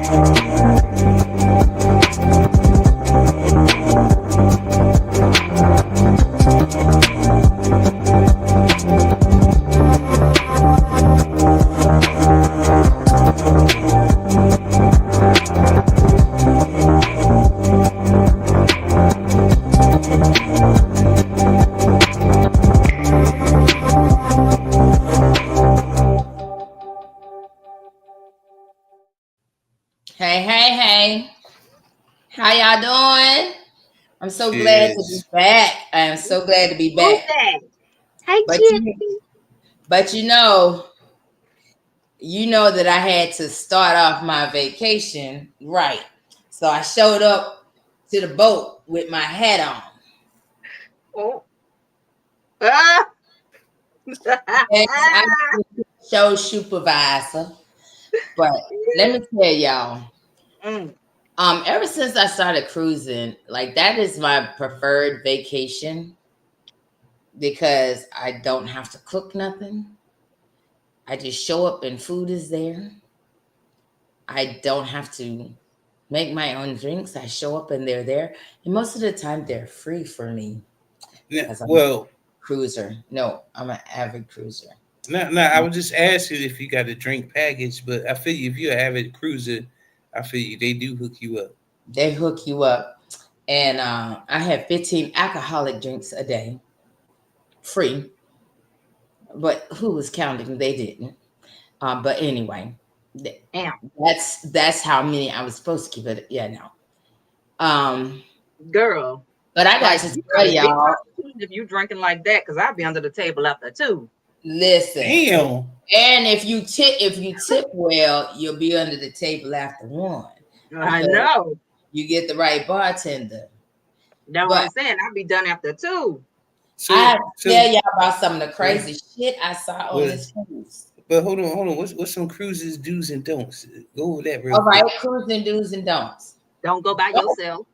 Hey, hey, hey. How y'all doing? I'm so glad to be Cheers. back. I am so glad to be Who's back. that? Hey, But you, Kitty. but you know that I had to start off my vacation right. So I showed up to the boat with my hat on. Oh. Ah. Yes, I was the show supervisor. But let me tell y'all, Mm. ever since I started cruising, like that is my preferred vacation because I don't have to cook nothing. I just show up and food is there. I don't have to make my own drinks. I show up and they're there. And most of the time they're free for me because I'm a Well, cruiser. No, I'm an avid cruiser. now I was just asking if you got a drink package, but I feel you if you're an avid cruiser, I feel you they do hook you up. They hook you up. And I have 15 alcoholic drinks a day, free. But who was counting? They didn't. But anyway, th- Damn, that's how many I was supposed to keep it. Yeah, no. Um, girl. but I got Like, to you tell got a big y'all, constitution if you drinking like that, because I'll be under the table after too. listen. Damn. And if you tip well, you'll be under the table after one I because know. you get the right bartender. That's what But I'm saying. I'll be done after two. I So have to tell so y'all about some of the well, crazy shit I saw on well, this cruise. but hold on. What's some cruises do's and don'ts? Go over that real All right, quick. cruising do's and don'ts. Don't go by Don't yourself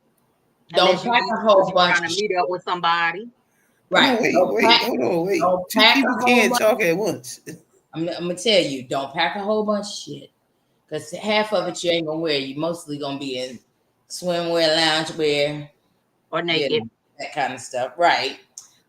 don't unless pack a because whole you bunch trying of to meet shit. up with somebody. Hold Right. on, hold on, wait. Don't Two pack people a whole can't bunch. talk at once. I'm gonna tell you, don't pack a whole bunch of shit. Because half of it you ain't gonna wear. You mostly gonna be in swimwear, loungewear, Or you naked. know, that kind of stuff. Right.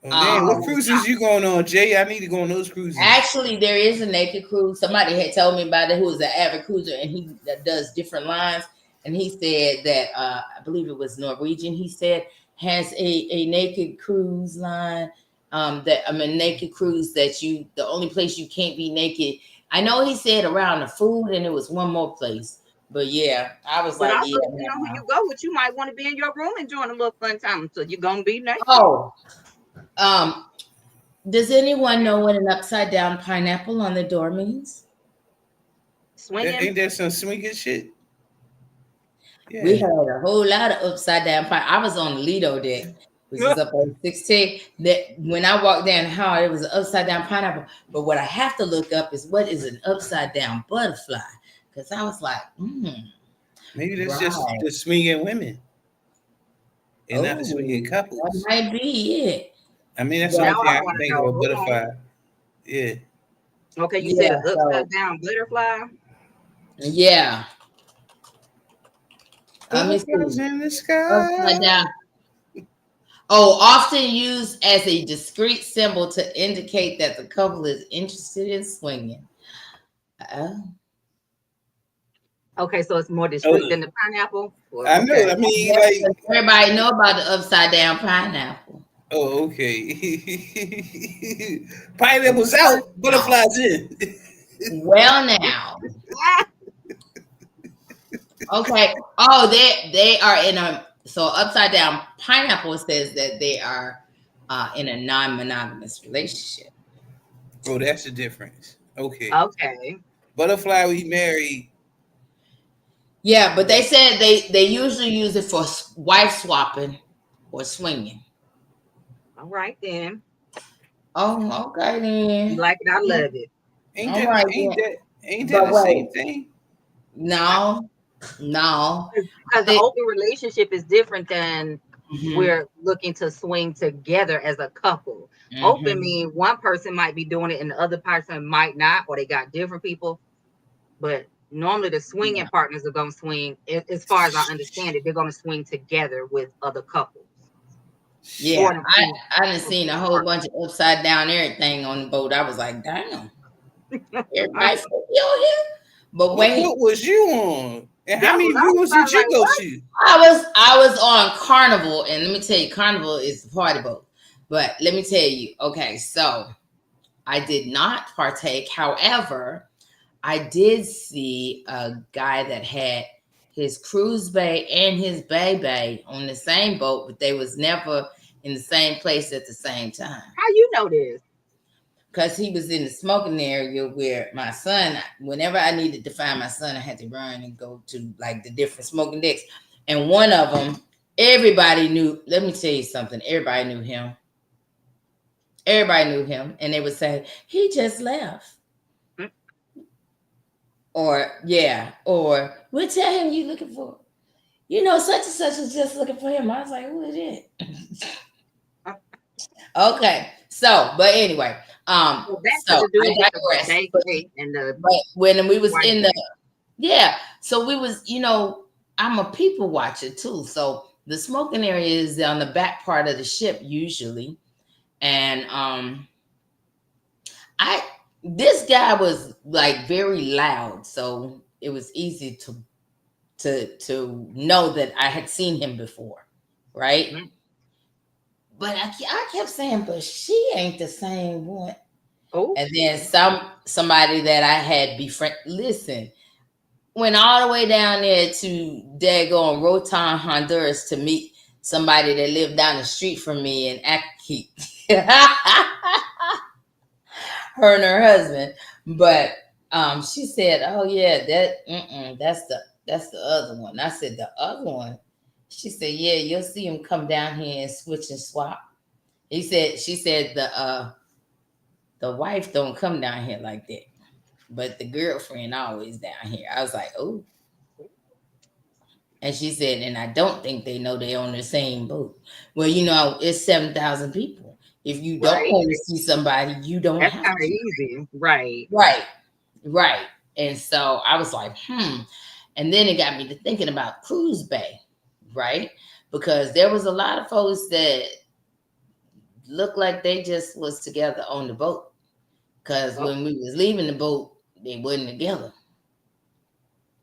Oh, damn, what Um, cruises you going on, Jay? I need to go on those cruises. Actually, there is a naked cruise. Somebody had told me about it who is an avid cruiser and he that does different lines. And he said that I believe it was Norwegian. He said has a naked cruise line. That I mean naked cruise that you the only place you can't be naked. I know he said around the food and it was one more place. But yeah, I was But like, also, yeah, depending on who no. you go with, you might want to be in your room enjoying a little fun time. So you're gonna be naked. Oh, um, does anyone know what an upside down pineapple on the door means? That Swinging. ain't that some swinging shit? We Yeah. had a whole lot of upside down pine. I was on the Lido deck, which is up on 16. That when I walked down the hall, it was an upside down pineapple. But what I have to look up is what is an upside down butterfly? Because I was like, Maybe that's just right. the swinging women and not the swinging Oh, that couples. might be it. I mean, that's the But Now only thing I I can want to think of know. a Hold on. butterfly. Yeah. Okay, you said yeah, an upside so down butterfly. yeah. Let me Butterflies see. in the Upside sky. down. Oh, often used as a discrete symbol to indicate that the couple is interested in swinging. Oh. Okay, so it's more discreet Oh, than the pineapple. Well, I know. okay. I mean, Yeah, like, 'cause everybody know about the upside down pineapple. oh, okay. Pineapples out, Now, butterflies in. well, now, okay. Oh, they are in a so upside down pineapple says that they are in a non-monogamous relationship. Oh, that's the difference. Okay. Okay. Butterfly, we married. Yeah, but they said they usually use it for wife swapping or swinging. All right then. Oh, okay You then. like it? I love it. Ain't All that right ain't then. that ain't that But the same wait, thing? no, no. I Because the think. open relationship is different than Mhm, we're looking to swing together as a couple. Open mhm. mean one person might be doing it and the other person might not, or they got different people. But Normally, the Yeah. swinging partners are going to swing, as far as I understand it, they're going to swing together with other couples. Yeah, Or an I done seen a whole bunch of upside down everything on the boat. I was like, damn, everybody freaky on here. But What wait, boat was you on? And how That's many what I was rooms kind did of you like. go What? to? I was on Carnival, and let me tell you, Carnival is the party boat. But let me tell you, okay, so I did not partake. However, I did see a guy that had his cruise bay and his bay on the same boat, but they was never in the same place at the same time. How you know this? Because he was in the smoking area where my son, whenever I needed to find my son, I had to run and go to like the different smoking decks. And one of them, everybody knew. Let me tell you something. Everybody knew him. Everybody knew him. And they would say, he just left. Mm. Or, yeah. Or, we'll tell him you looking for. You know, such and such was just looking for him. I was like, who is it? Okay. So, but anyway, So back to so the I dude with the digress. baby and the But when we was white in the, man. yeah, so we was, I'm a people watcher too. So the smoking area is on the back part of the ship usually. And I this guy was like very loud, so it was easy to know that I had seen him before, right? Mm. But I kept saying, but she ain't the same one. Oh, And then somebody that I had befriend. Listen, went all the way down there to daggone Rotan, Honduras to meet somebody that lived down the street from me in Akaki. Her and her husband. But she said, "Oh yeah, that's the other one." I said, "The other one." She said, "Yeah, you'll see him come down here and switch and swap." She said the wife don't come down here like that, but the girlfriend always down here. I was like, "Oh." And she said, and I don't think they know they're on the same boat. Well, it's 7,000 people. If you don't right. want to see somebody, you don't That's have kind of to. easy. Right. Right, right. And so I was like, hmm. And then it got me to thinking about Cruise Bay, right? Because there was a lot of folks that looked like they just was together on the boat. Because Oh, when we was leaving the boat, they wasn't together.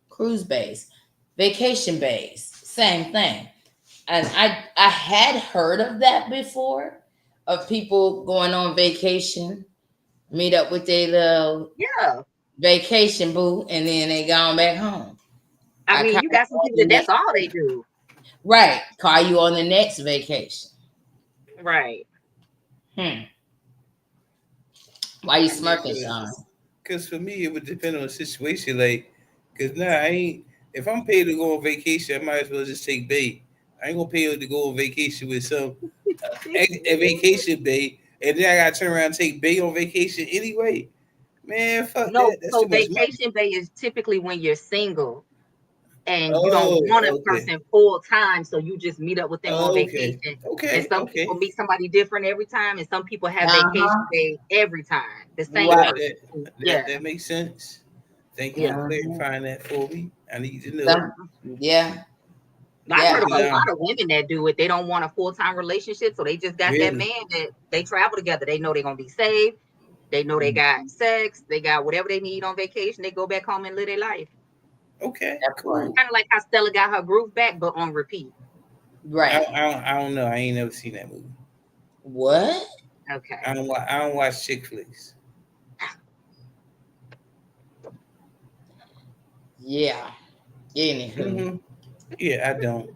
Cruise bays, vacation bays, same thing. And I had heard of that before, of people going on vacation, meet up with their little yeah. vacation boo, and then they gone back home. I I mean, call you you got some on people the that that's next all they do. right. Call you on the next vacation. Right. Hmm. Why you I mean, smirking, Sean? Because for me, it would depend on the situation. Like, because now I ain't. If I'm paid to go on vacation, I might as well just take bait. I ain't gonna pay to go on vacation with some a vacation bait, and then I gotta turn around and take bait on vacation anyway. Man, fuck no. that. That's So too much money. vacation bay is typically when you're single and you don't Oh, want a okay. person full time, so you just meet up with them on Oh, okay. vacation. And Okay. some people Okay. meet somebody different every time, and some people have vacation Uh-huh. day every time. The same Right. That person. that Yeah. that makes sense. Thank you for Yeah. Uh-huh. clarifying that for me. I need to know. Some, yeah. I've heard Yeah. of a Now, lot of women that do it. They don't want a full time relationship, so they just got that really. man that they travel together. They know they're gonna be safe. They know they got sex. They got whatever they need on vacation. They go back home and live their life. Okay. That part. Cool. Kind of like how Stella got her groove back, but on repeat. Right. I don't know. I ain't never seen that movie. What? Okay. I don't watch chick flicks. Yeah. Anywho. Hmm. Yeah, I don't.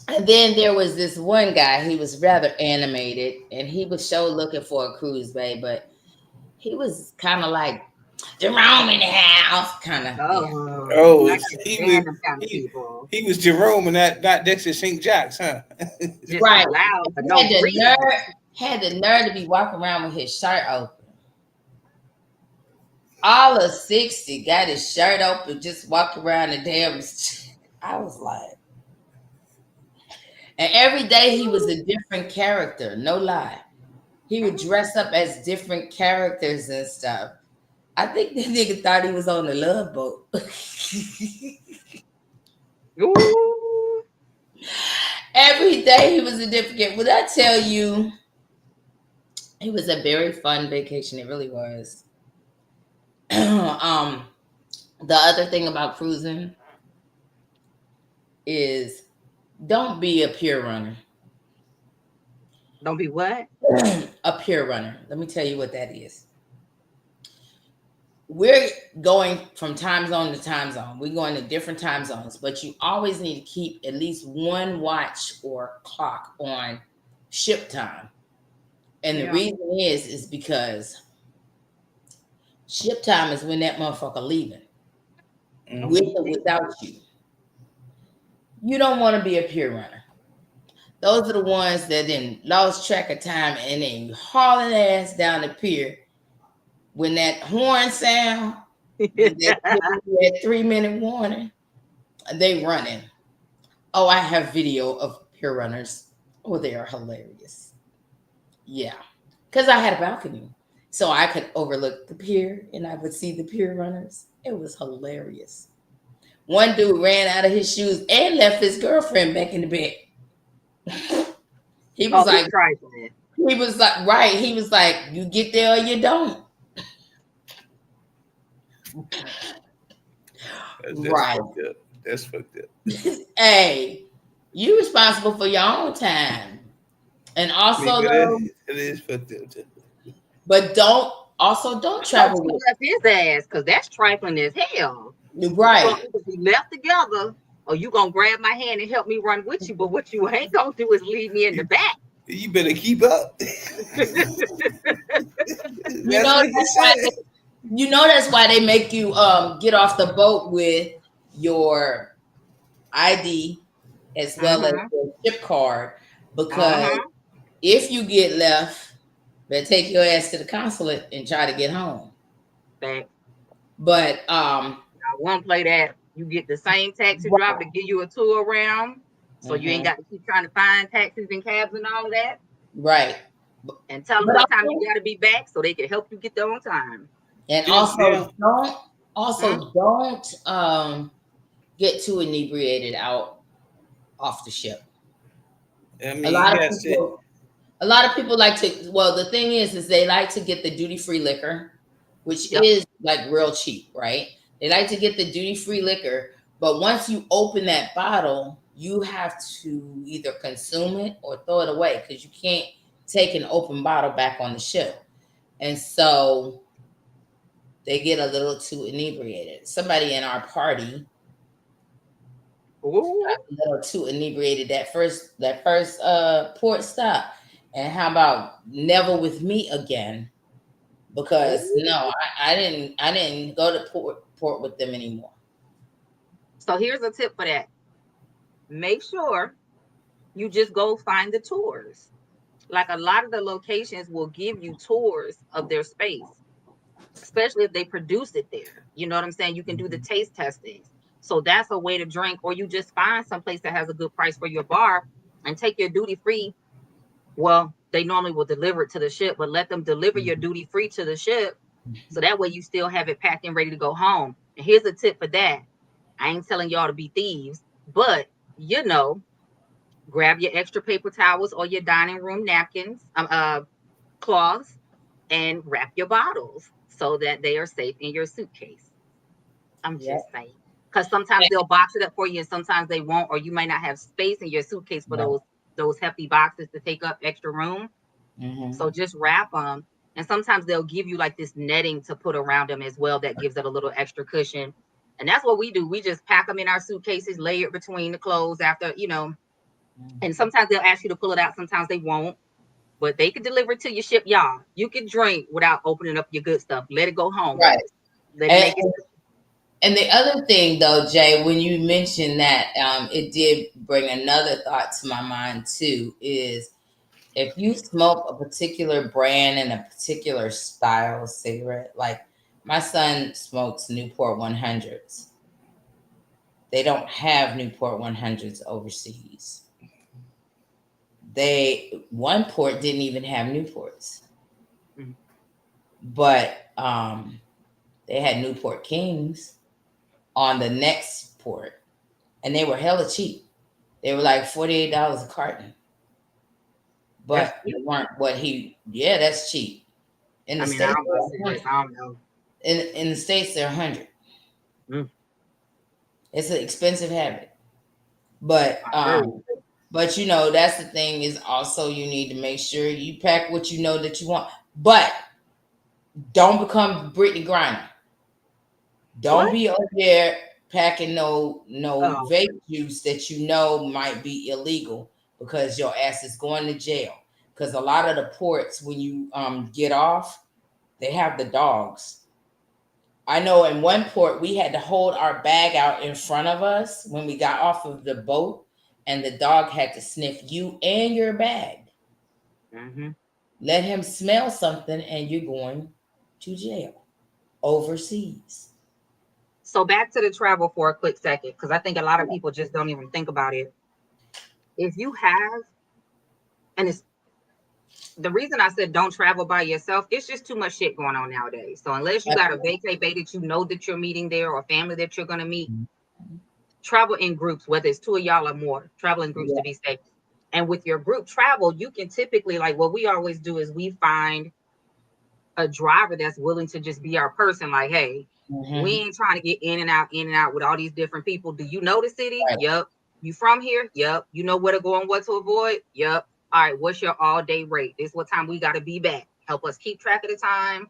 And then there was this one guy, he was rather animated, and he was show looking for a cruise bay, but he was kind of like Jerome in the house, kind of, yeah. Oh, Oh, I can't he stand was them kind of he people. he was Jerome and not Dexter St. Jacks, huh? Just Right. loud for He no reason. had the nerve to be walking around with his shirt open. All of 60 got his shirt open, just walk around the damn. I was like, and every day he was a different character, no lie. He would dress up as different characters and stuff. I think the nigga thought he was on the Love Boat. Ooh. Every day he was a different. Would I tell you? It was a very fun vacation. It really was. The other thing about cruising is don't be a pure runner. Don't be what? A pure runner. Let me tell you what that is. We're going from time zone to time zone. We're going to different time zones, but you always need to keep at least one watch or clock on ship time. And the reason is because ship time is when that motherfucker leaving, with or without you. You don't want to be a pure runner. Those are the ones that then lost track of time and then hauling ass down the pier when that horn sound, that 3-minute warning, they running. Oh, I have video of pier runners. Oh, they are hilarious. Yeah, because I had a balcony, so I could overlook the pier and I would see the pier runners. It was hilarious. One dude ran out of his shoes and left his girlfriend back in the bed. He was like, right. He was like, you get there or you don't. Right. That's fucked up. Hey, you responsible for your own time. And also, it is fucked up. But don't travel with his ass, because that's trifling as hell. Right. We left together, or you gonna grab my hand and help me run with you. But what you ain't gonna do is leave me in the back. You better keep up. You know that's why they make you get off the boat with your ID as well as your ship card, because if you get left, they take your ass to the consulate and try to get home. But I won't play that. You get the same taxi driver to give you a tour around, so you ain't got to keep trying to find taxis and cabs and all that. Right. And tell them what time you got to be back so they can help you get there on time. And don't get too inebriated out off the ship. I mean, a lot of people like to. Well, the thing is they like to get the duty-free liquor, which is like real cheap, right? They like to get the duty-free liquor, but once you open that bottle, you have to either consume it or throw it away because you can't take an open bottle back on the ship. And so they get a little too inebriated. Somebody in our party got a little too inebriated that first port stop. And how about never with me again? Because no, I didn't go to port with them anymore. So here's a tip for that. Make sure you just go find the tours. Like a lot of the locations will give you tours of their space, especially if they produce it there. You know what I'm saying? You can do the taste testings. So that's a way to drink, or you just find some place that has a good price for your bar and take your duty free. Well, they normally will deliver it to the ship, but let them deliver your duty free to the ship. So that way you still have it packed and ready to go home. And here's a tip for that. I ain't telling y'all to be thieves, but grab your extra paper towels or your dining room napkins, cloths, and wrap your bottles so that they are safe in your suitcase. I'm just saying. Because sometimes they'll box it up for you and sometimes they won't, or you might not have space in your suitcase for those hefty boxes to take up extra room. So just wrap them. And sometimes they'll give you like this netting to put around them as well that gives it a little extra cushion. And that's what we do. We just pack them in our suitcases, lay it between the clothes after, and sometimes they'll ask you to pull it out. Sometimes they won't. But they could deliver it to your ship, y'all. You can drink without opening up your good stuff. Let it go home. Right. And the other thing, though, Jay, when you mentioned that, it did bring another thought to my mind, too, is if you smoke a particular brand and a particular style cigarette, like my son smokes Newport 100s. They don't have Newport 100s overseas. One port didn't even have Newports. But They had Newport Kings on the next port, and they were hella cheap. They were like $48 a carton, but they weren't what he. Yeah, that's cheap. In the I states, don't know serious. I don't know. in the states they're 100. It's an expensive habit, but you know that's the thing is also you need to make sure you pack what you know that you want, but don't become Brittany Griner. Don't be over there packing no vape juice that you know might be illegal because your ass is going to jail. Because a lot of the ports when you get off, they have the dogs. I know in one port we had to hold our bag out in front of us when we got off of the boat, and the dog had to sniff you and your bag. Let him smell something, and you're going to jail overseas. So back to the travel for a quick second, because I think a lot of people just don't even think about it. If you have, and it's the reason I said don't travel by yourself, it's just too much shit going on nowadays. So unless you got a vacay bay that you know that you're meeting there or family that you're going to meet, travel in groups, whether it's 2 of y'all or more, travel in groups to be safe. And with your group travel, you can typically, like what we always do is we find a driver that's willing to just be our person. Like, hey, we ain't trying to get in and out with all these different people. Do you know the city? Yep. You from here? Yep. You know where to go and what to avoid? Yep. All right, what's your all-day rate? This is what time we got to be back. Help us keep track of the time.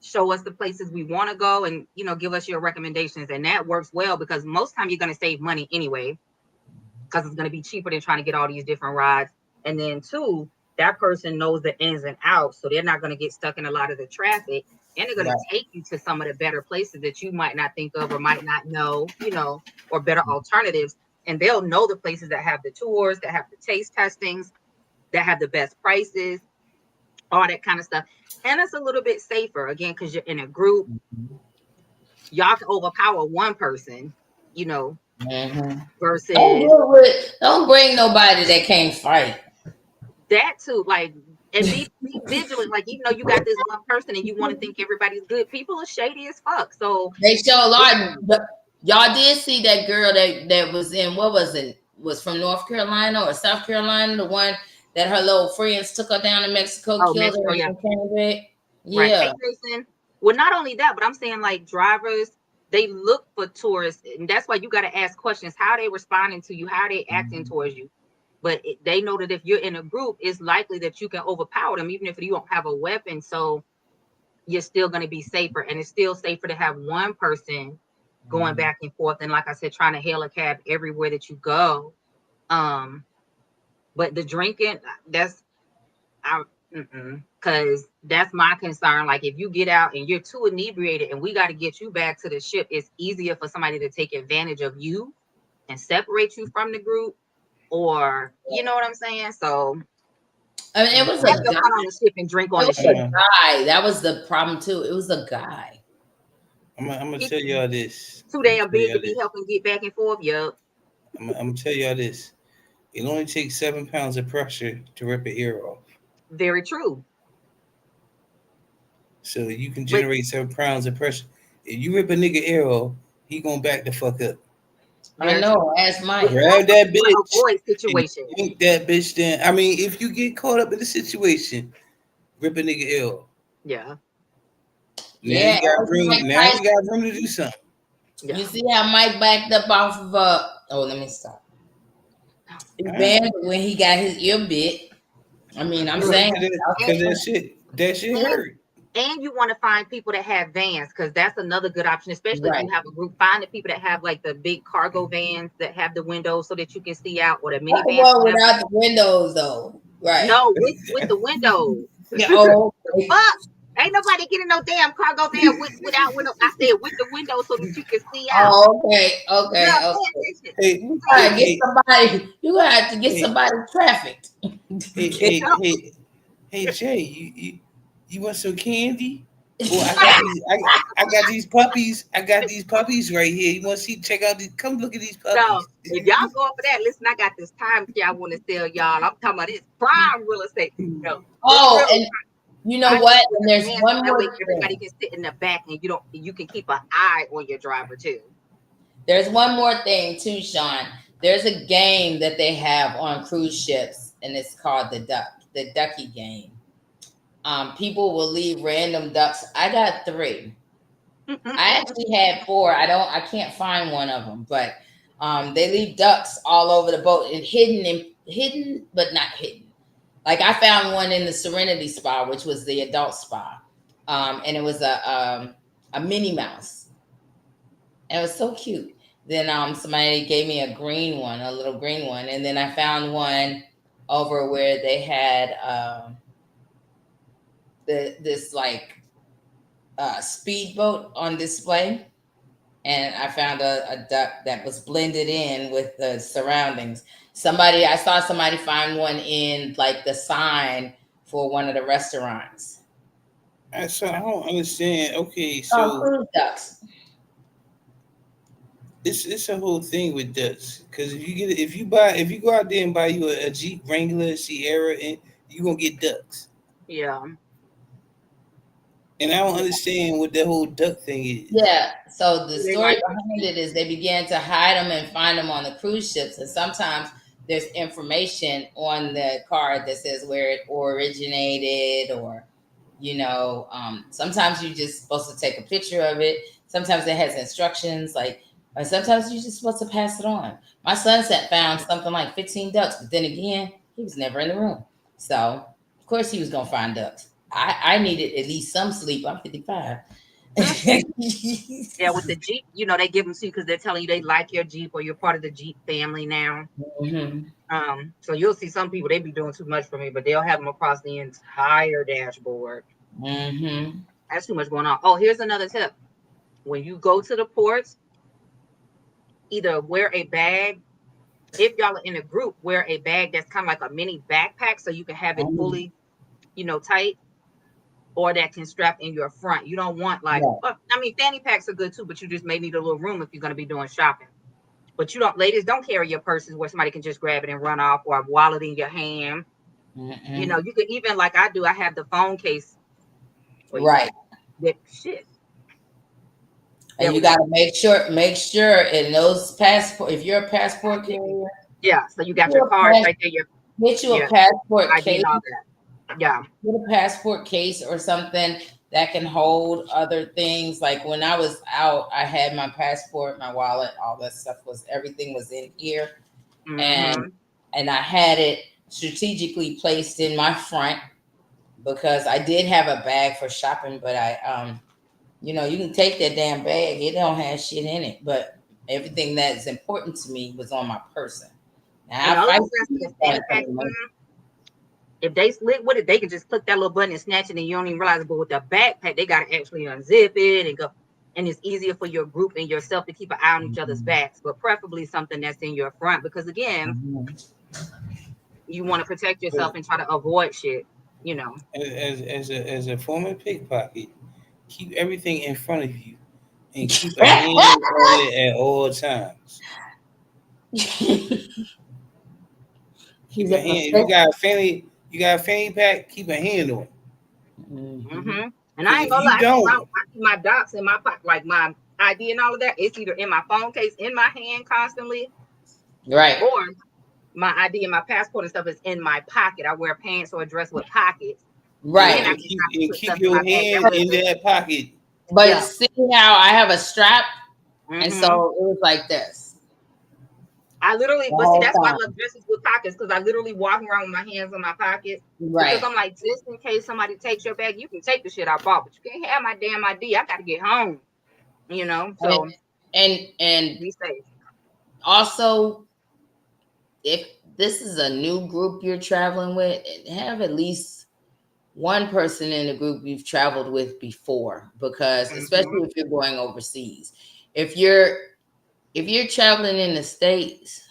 Show us the places we want to go and, you know, give us your recommendations. And that works well because most time you're going to save money anyway because it's going to be cheaper than trying to get all these different rides. And then, two, that person knows the ins and outs, so they're not going to get stuck in a lot of the traffic. And they're going to take you to some of the better places that you might not think of or might not know, you know, or better alternatives. And they'll know the places that have the tours, that have the taste testings, that have the best prices, all that kind of stuff. And it's a little bit safer, again, because you're in a group. Y'all can overpower one person, you know, versus... Don't bring nobody that can't fight. That too, like, and be vigilant. Like, even though you got this one person and you want to think everybody's good, people are shady as fuck. So they show a lot. Y'all did see that girl that was in, what was it? Was from North Carolina or South Carolina, the one that her little friends took her down to Mexico, killed her, and came back. Right. Hey, Jason. Well, not only that, but I'm saying like drivers, they look for tourists, and that's why you got to ask questions. How are they responding to you? How are they acting towards you? But they know that if you're in a group, it's likely that you can overpower them, even if you don't have a weapon. So you're still going to be safer. And it's still safer to have one person going back and forth. And like I said, trying to hail a cab everywhere that you go. But the drinking, that's, because that's my concern. Like, if you get out and you're too inebriated and we got to get you back to the ship, it's easier for somebody to take advantage of you and separate you from the group. Or, you know what I'm saying? So, I mean, it was a guy on the ship and drink on the ship. Guy. That was the problem too. It was a guy. I'm gonna tell y'all this. Too damn big to be helping get back and forth. Yup. I'm gonna tell y'all this. It only takes 7 pounds of pressure to rip an ear off. Very true. So you can generate 7 pounds of pressure. If you rip a nigga ear off, he gonna back the fuck up. I know. Ask Mike. Grab that bitch. Avoid situation. Think that bitch. Then I mean, if you get caught up in the situation, rip a nigga ear off. Yeah. Now you got room. Now you got room to do something. You see how Mike backed up off of oh, let me stop. He banned when he got his ear bit. I mean, I'm saying because that shit hurt. And you want to find people that have vans, because that's another good option, especially if you have a group. Find the people that have like the big cargo vans that have the windows so that you can see out, or the minivan. Well, without the windows, though, right? No, with the windows. Fuck. Ain't nobody getting no damn cargo van without windows. I said with the windows so that you can see out. Oh, okay. Hey, you gotta get somebody. You gonna have to get somebody trafficked. Hey, Jay, you want some candy? Well, I got these puppies. I got these puppies right here. You want to see? Check out these. Come look at these puppies. No, if y'all go for that, listen. I got this time I want to sell y'all. I'm talking about this prime real estate. No. Oh, and You know what? And there's And one that more way everybody thing. can sit in the back, and you can keep an eye on your driver too. There's one more thing too, Sean. There's a game that they have on cruise ships, and it's called the ducky game. People will leave random ducks. I got 3. I actually had 4. I can't find one of them, but they leave ducks all over the boat and hidden, but not hidden. Like I found one in the Serenity Spa, which was the adult spa, and it was a Minnie Mouse. And it was so cute. Then somebody gave me a green one, a little green one, and then I found one over where they had this like speedboat on display, and I found a duck that was blended in with the surroundings. I saw somebody find one in like the sign for one of the restaurants. So I don't understand. Okay, so Cruise ducks. it's a whole thing with ducks. Because if you go out there and buy you a Jeep Wrangler Sierra, and you gonna get ducks. Yeah. And I don't understand what that whole duck thing is. Yeah. So the They story like behind it is they began to hide them and find them on the cruise ships, and sometimes there's information on the card that says where it originated, or sometimes you're just supposed to take a picture of it. Sometimes it has instructions, or sometimes you're just supposed to pass it on. My son found something like 15 ducks, but then again, he was never in the room, so of course he was gonna find ducks. I needed at least some sleep. I'm 55. Yeah, with the Jeep, they give them to you because they're telling you they like your Jeep or you're part of the Jeep family now. So you'll see some people, they be doing too much for me, but they'll have them across the entire dashboard. That's too much going on. Oh, here's another tip. When you go to the ports, either wear a bag. If y'all are in a group, wear a bag that's kind of like a mini backpack so you can have it fully, tight, or that can strap in your front. You don't want fanny packs are good too, but you just may need a little room if you're going to be doing shopping. But ladies, don't carry your purses where somebody can just grab it and run off, or a wallet in your hand. You could even, like I do, I have the phone case. Right. Shit. And you got to make sure in those passport, if you're a passport carrier. Yeah. So you got your cards right there. Get you a passport ID case. and all that. Yeah. Get a passport case or something that can hold other things. Like when I was out, I had my passport, my wallet, all that stuff everything was in here. And I had it strategically placed in my front because I did have a bag for shopping, but you can take that damn bag. It don't have shit in it, but everything that's important to me was on my person. Now, if they slick with it, they can just click that little button and snatch it, and you don't even realize it. But with the backpack, they got to actually unzip it and go. And it's easier for your group and yourself to keep an eye on each other's backs, but preferably something that's in your front, because again, you want to protect yourself and try to avoid shit. As a former pickpocket, keep everything in front of you and keep a hand on it at all times. Keep a hand. If you got a fanny pack, keep a hand on it. And I ain't gonna lie, I keep my docs in my pocket, like my ID and all of that. It's either in my phone case, in my hand constantly, right, or my ID and my passport and stuff is in my pocket. I wear pants or a dress with pockets. Right. And keep your hand in that pocket. But see how I have a strap? And so it was like this. I literally, but see, that's why I love dresses with pockets, because I literally walk around with my hands in my pockets. Right. Because I'm like, just in case somebody takes your bag, you can take the shit I bought, but you can't have my damn ID. I got to get home. So and be safe. Also, if this is a new group you're traveling with, have at least one person in the group you've traveled with before, because especially if you're going overseas. If you're traveling in the States,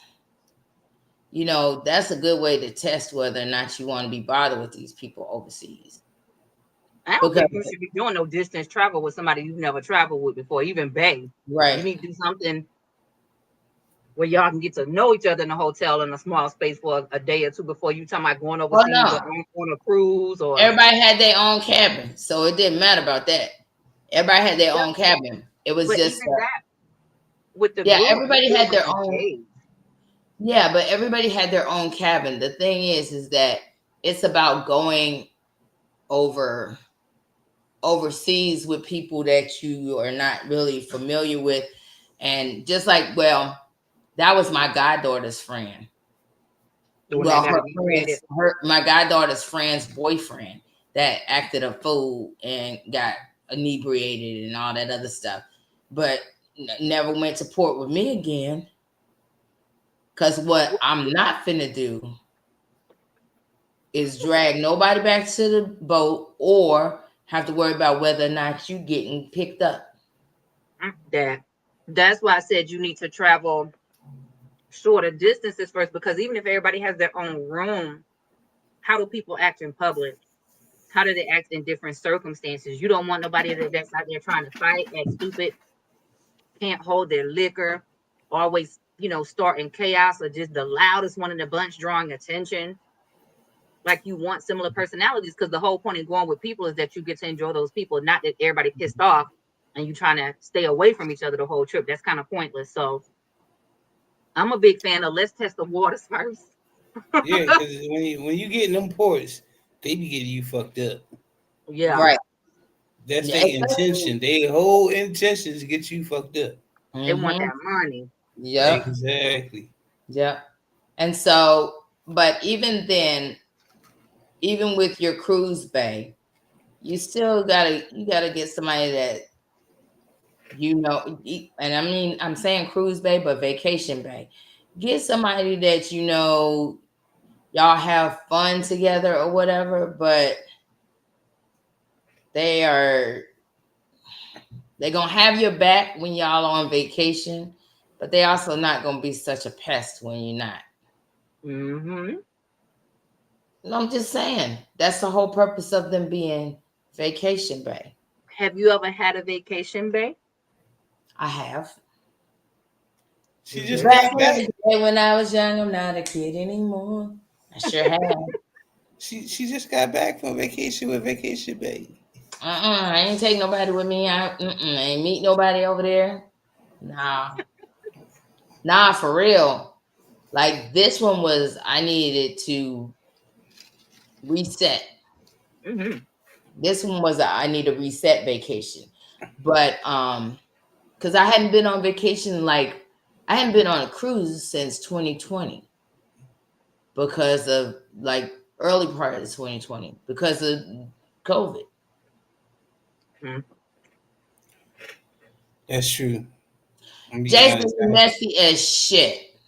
that's a good way to test whether or not you want to be bothered with these people overseas. I don't think you should be doing no distance travel with somebody you've never traveled with before, even bae. Right. You need to do something where y'all can get to know each other in a hotel in a small space for a day or two before you talking about going Oh overseas or no, on a cruise or everybody had their own cabin, so it didn't matter about that. Everybody had their yeah, own cabin. It was but just even that with the yeah, group, you everybody still had was their own. engaged. Yeah, but everybody had their own cabin. The thing is that it's about going over overseas with people that you are not really familiar with, and just like, well, that was my goddaughter's friend. The one that Well, got her inebriated. friends, my goddaughter's friend's boyfriend that acted a fool and got inebriated and all that other stuff, but never went to port with me again. Cause what I'm not finna do is drag nobody back to the boat or have to worry about whether or not you getting picked up. That's why I said you need to travel shorter distances first, because even if everybody has their own room, how do people act in public? How do they act in different circumstances? You don't want nobody that's out there trying to fight, act stupid, can't hold their liquor, always, starting chaos, or just the loudest one in the bunch drawing attention. Like, you want similar personalities, because the whole point of going with people is that you get to enjoy those people, not that everybody pissed off and you trying to stay away from each other the whole trip. That's kind of pointless. So I'm a big fan of let's test the waters first. Yeah, because when you get in them ports, they be getting you fucked up. Yeah. Right. That's Yeah, their intention. Their whole intention is to get you fucked up. They want mm-hmm. that money. Yep. Exactly. Yep. And so, but even then, even with your cruise bay, you gotta get somebody that and I mean, I'm saying cruise bay, but vacation bay. Get somebody that y'all have fun together or whatever, but they're gonna have your back when y'all on vacation, but they also not gonna be such a pest when you're not. Mm-hmm. No, I'm just saying that's the whole purpose of them being vacation bay. Have you ever had a vacation bay? I have. She Is just it? Back got in back. the day when I was young, I'm not a kid anymore. I sure have. She just got back from vacation with Vacation Bay. I ain't take nobody with me. I ain't meet nobody over there. Nah, nah, for real. Like this one was, I needed to reset. Mm-hmm. This one was I need a reset vacation, but because I hadn't been on vacation, like I hadn't been on a cruise since 2020 because of like early part of 2020 because of COVID. Mm-hmm. That's true. I'm be Jason honest. messy as shit.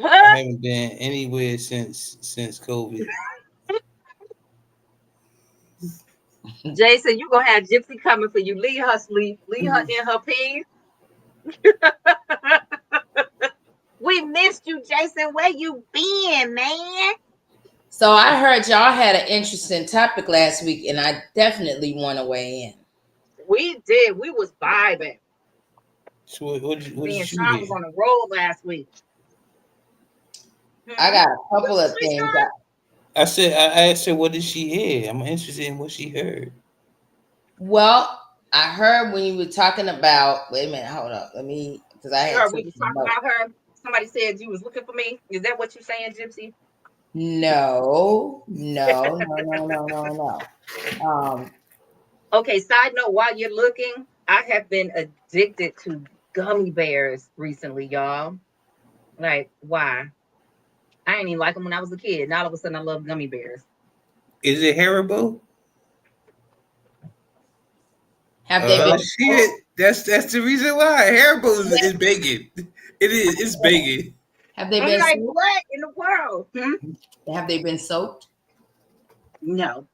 I haven't been anywhere since COVID. Jason, you gonna have Gypsy coming for you. Leave her sleep. Leave her in her peace. We missed you, Jason. Where you been, man? So I heard y'all had an interesting topic last week, and I definitely want to weigh in. We did. We was vibing. So what Me did and you Sean was hear? on the road last week. I got a couple What you of say, things. Sean? I asked her what did she hear. I'm interested in what she heard. Well, I heard when you were talking about. Wait a minute, hold up. Let me, because I You had heard took we was some talking notes. about her. Somebody said you was looking for me. Is that what you saying, Gypsy? No, no, no, no, no, no, no. Okay, side note, while you're looking, I have been addicted to gummy bears recently, y'all. Like, why? I ain't even like them when I was a kid. Now all of a sudden I love gummy bears. Is it Haribo? Have they Oh been shit! That's the reason why Haribo is banging. It is. It's banging. have they I'm been like, soaked? what in the world? Have they been soaked? No,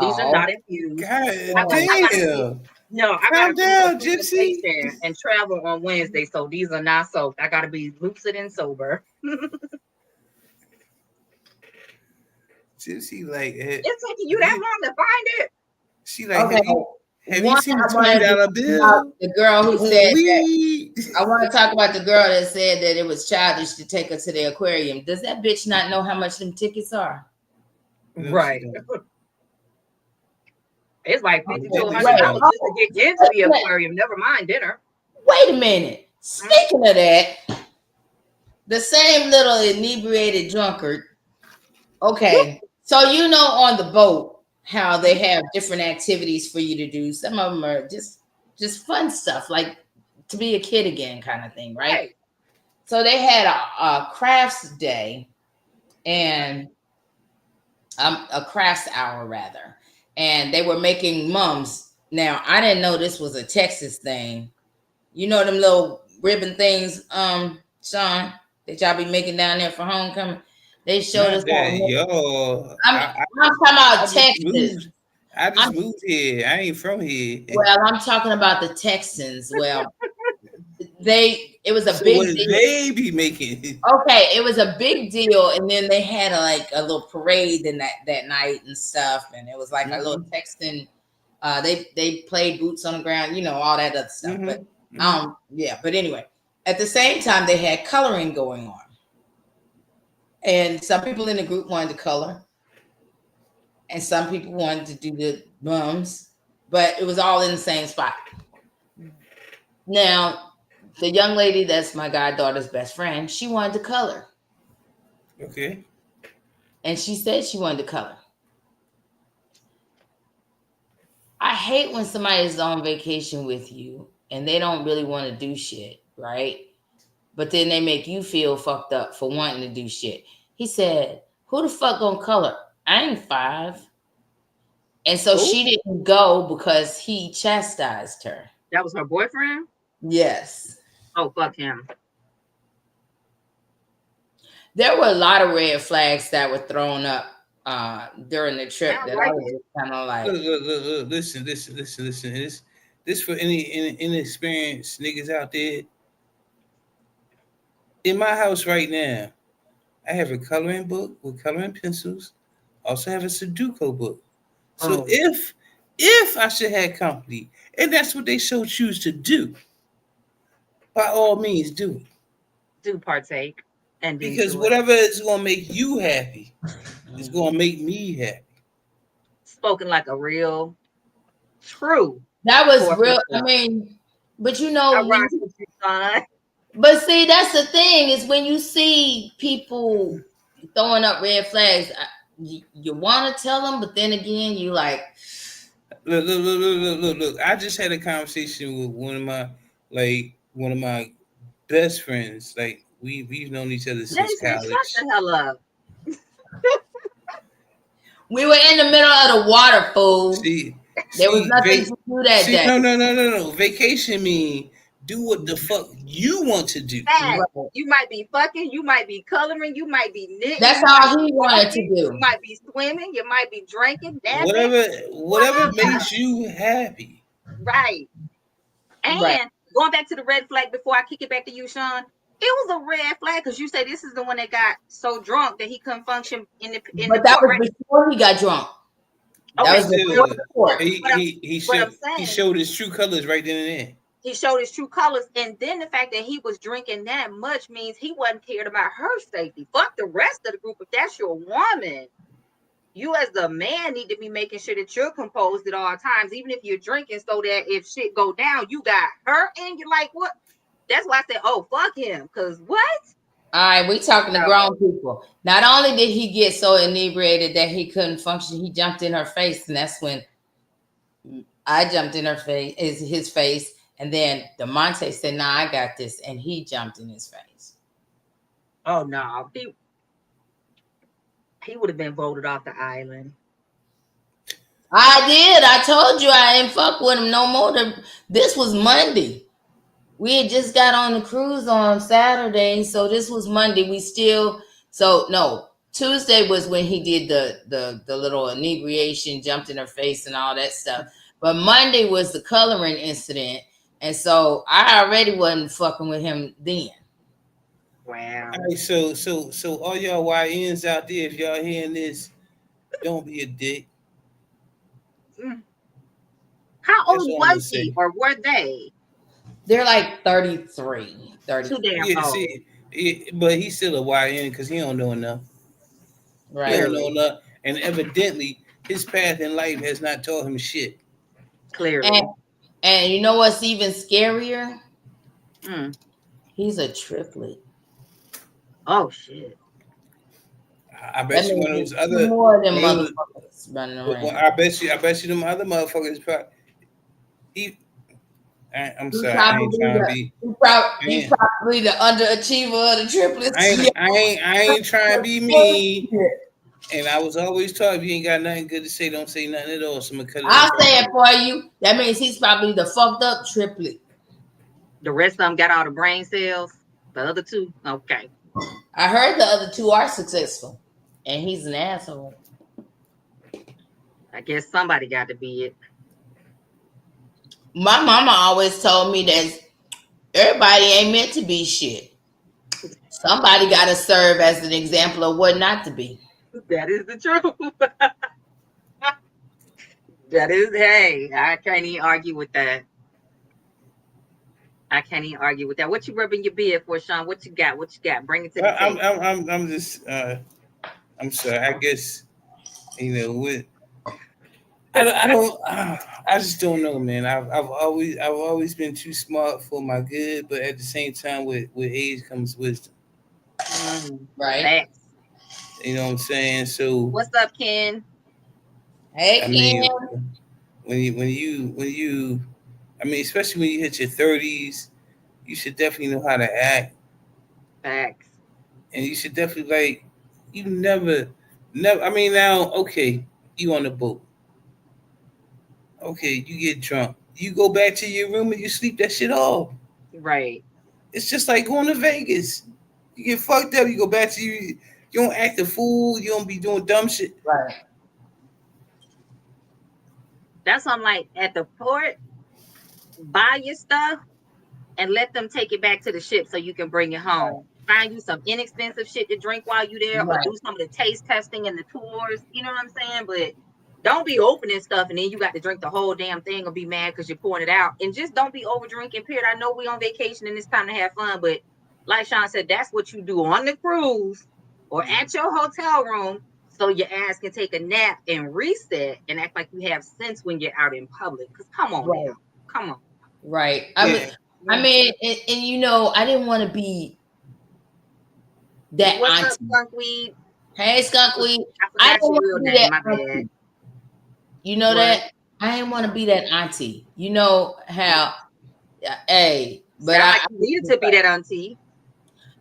these are Oh, not infused. God I gotta be damn! no, I Calm gotta be on down, Gypsy. presentation and travel on Wednesday, so these are not soaked. I gotta be lucid and sober. Gypsy like It's taking you that long to find it. she like okay. have you One, seen I the wanted to $20 talk about bill the girl who on said that weed? I want to talk about the girl that said that it was childish to take her to the aquarium. Does that bitch not know how much them tickets are? No, she Right. don't. It's like Wait, $50 to She $100 don't. just to get into the aquarium. Never mind dinner. wait a minute. Speaking of that, the same little inebriated drunkard. Okay, so you know on the boat how they have different activities for you to do. Some of them are just fun stuff, like to be a kid again, kind of thing, right? Right. So they had a crafts day and a crafts hour rather, and they were making mums. Now I didn't know this was a Texas thing. You know them little ribbon things, Sean, that y'all be making down there for homecoming. They showed us Not how that, to make. yo. I'm talking I about just Texas. moved. I just moved here. I ain't from here. Well, I'm talking about the Texans. Well, it was a So big what deal. they be making? Okay, it was a big deal, and then they had a little parade in that night and stuff, and it was like a little Texan. They played boots on the ground, all that other stuff. But yeah. But anyway, at the same time, they had coloring going on, and some people in the group wanted to color, and some people wanted to do the bums, but it was all in the same spot. Now, the young lady that's my goddaughter's best friend, she wanted to color. Okay. And she said she wanted to color. I hate when somebody is on vacation with you and they don't really want to do shit, right? But then they make you feel fucked up for wanting to do shit. He said, "Who the fuck gonna color? I ain't 5." And so she didn't go because he chastised her. That was her boyfriend? Yes. Oh, fuck him. There were a lot of red flags that were thrown up during the trip Sounds that I like was it. just kind of like, Look. Listen. This for any inexperienced niggas out there. In my house right now, I have a coloring book with coloring pencils. Also have a Sudoku book. So Oh, if I should have company, and that's what they so choose to do, by all means do it. do partake and Because enjoy. whatever is gonna make you happy is gonna make me happy. Spoken like a real, true that was corporate real. I girl. mean, but I rocks with you, son. but see, that's the thing is when you see people throwing up red flags, you want to tell them, but then again, you like, Look. I just had a conversation with one of my best friends. Like we've known each other since Jason, shut college. the hell up. we were in the middle of the water, fool. See, There was see, nothing to do that see, day. no. Vacation mean do what the fuck you want to do. Fact. Right. You might be fucking, you might be coloring, you might be knitting, That's you all might he be wanted walking, to you do. might be swimming, you might be drinking, dabbing, Whatever whatever. makes you happy. Right. Right. And going back to the red flag before I kick it back to you, Sean, it was a red flag because you say this is the one that got so drunk that he couldn't function in the But that court, was right? before he got drunk. That But Okay, was before still, the court. but I'm he saying showed his true colors right then and there. he showed his true colors, and then the fact that he was drinking that much means he wasn't cared about her safety. Fuck the rest of the group. If that's your woman, you as the man need to be making sure that you're composed at all times, even if you're drinking, so that if shit go down, you got her and you're like, what? That's why I said, oh, fuck him. Because what? All right, we talking to No. grown people. Not only did he get so inebriated that he couldn't function, he jumped in her face, and that's when I jumped in his face, and then DeMonte said, "Nah, I got this," and he jumped in his face. Oh, no. He would have been voted off the island. I did. I told you I ain't fuck with him no more. This was Monday. We had just got on the cruise on Saturday, so this was Monday. No, Tuesday was when he did the little inebriation, jumped in her face and all that stuff. But Monday was the coloring incident, and so I already wasn't fucking with him then. Wow. All right, so all y'all YNs out there, if y'all hearing this, don't be a dick. How That's old all I'm gonna was he say. or were they? They're like 33, Too 34. damn Yeah, old. see, but he's still a YN because he don't know enough. He Right. don't know Clearly. enough, and evidently his path in life has not taught him shit. And Clearly. and you know what's even scarier? Mm. He's a triplet. Oh shit. I That bet you means one of there's those two other more than one of the, motherfuckers running well, around. I bet you them other motherfuckers probably. He, I'm He sorry, I ain't probably trying to the be. I he ain't, probably the underachiever of the triplets. I ain't trying to be mean. And I was always taught if you ain't got nothing good to say, don't say nothing at all. So I'm gonna cut it in I'll front say of it you. for you. That means he's probably the fucked up triplet. The rest of them got all the brain cells. The other two, okay. I heard the other two are successful, and he's an asshole. I guess somebody got to be it. My mama always told me that everybody ain't meant to be shit. Somebody got to serve as an example of what not to be. That is the truth. That is, hey, I can't even argue with that. I can't even argue with that. What you rubbing your beard for, Sean? What you got? What you got? Bring it to the table. I'm just I'm sorry. I guess with I don't I just don't know, man. I've always been too smart for my good, but at the same time, with age comes wisdom. Mm, Right? facts. You know what I'm saying? So What's up, Ken? Hey, I Ken. mean, when you I mean, especially when you hit your 30s, you should definitely know how to act, Facts. and you should definitely you never. I mean, now okay, you on the boat. Okay, you get drunk. You go back to your room and you sleep that shit off. Right. It's just like going to Vegas. You get fucked up. You go back to you. You don't act a fool. You don't be doing dumb shit. Right. That's why I'm like at the port, buy your stuff and let them take it back to the ship so you can bring it home. Find you some inexpensive shit to drink while you there, or Right. do some of the taste testing and the tours. You know what I'm saying? But don't be opening stuff and then you got to drink the whole damn thing or be mad because you're pouring it out. And just don't be over drinking. Period. I know we on vacation and it's time to have fun, but like Sean said, that's what you do on the cruise or at your hotel room, so your ass can take a nap and reset and act like you have sense when you're out in public. Because come on now, Right. come on. Right. Yeah. I mean, and I didn't want to be that What's up, auntie. Skunkweed? Hey, Skunkweed. I I forgot didn't your want real to be name. that My bad. auntie. You know What? that? I didn't want to be that auntie. You know how, hey, but Sound like you needed to be that auntie.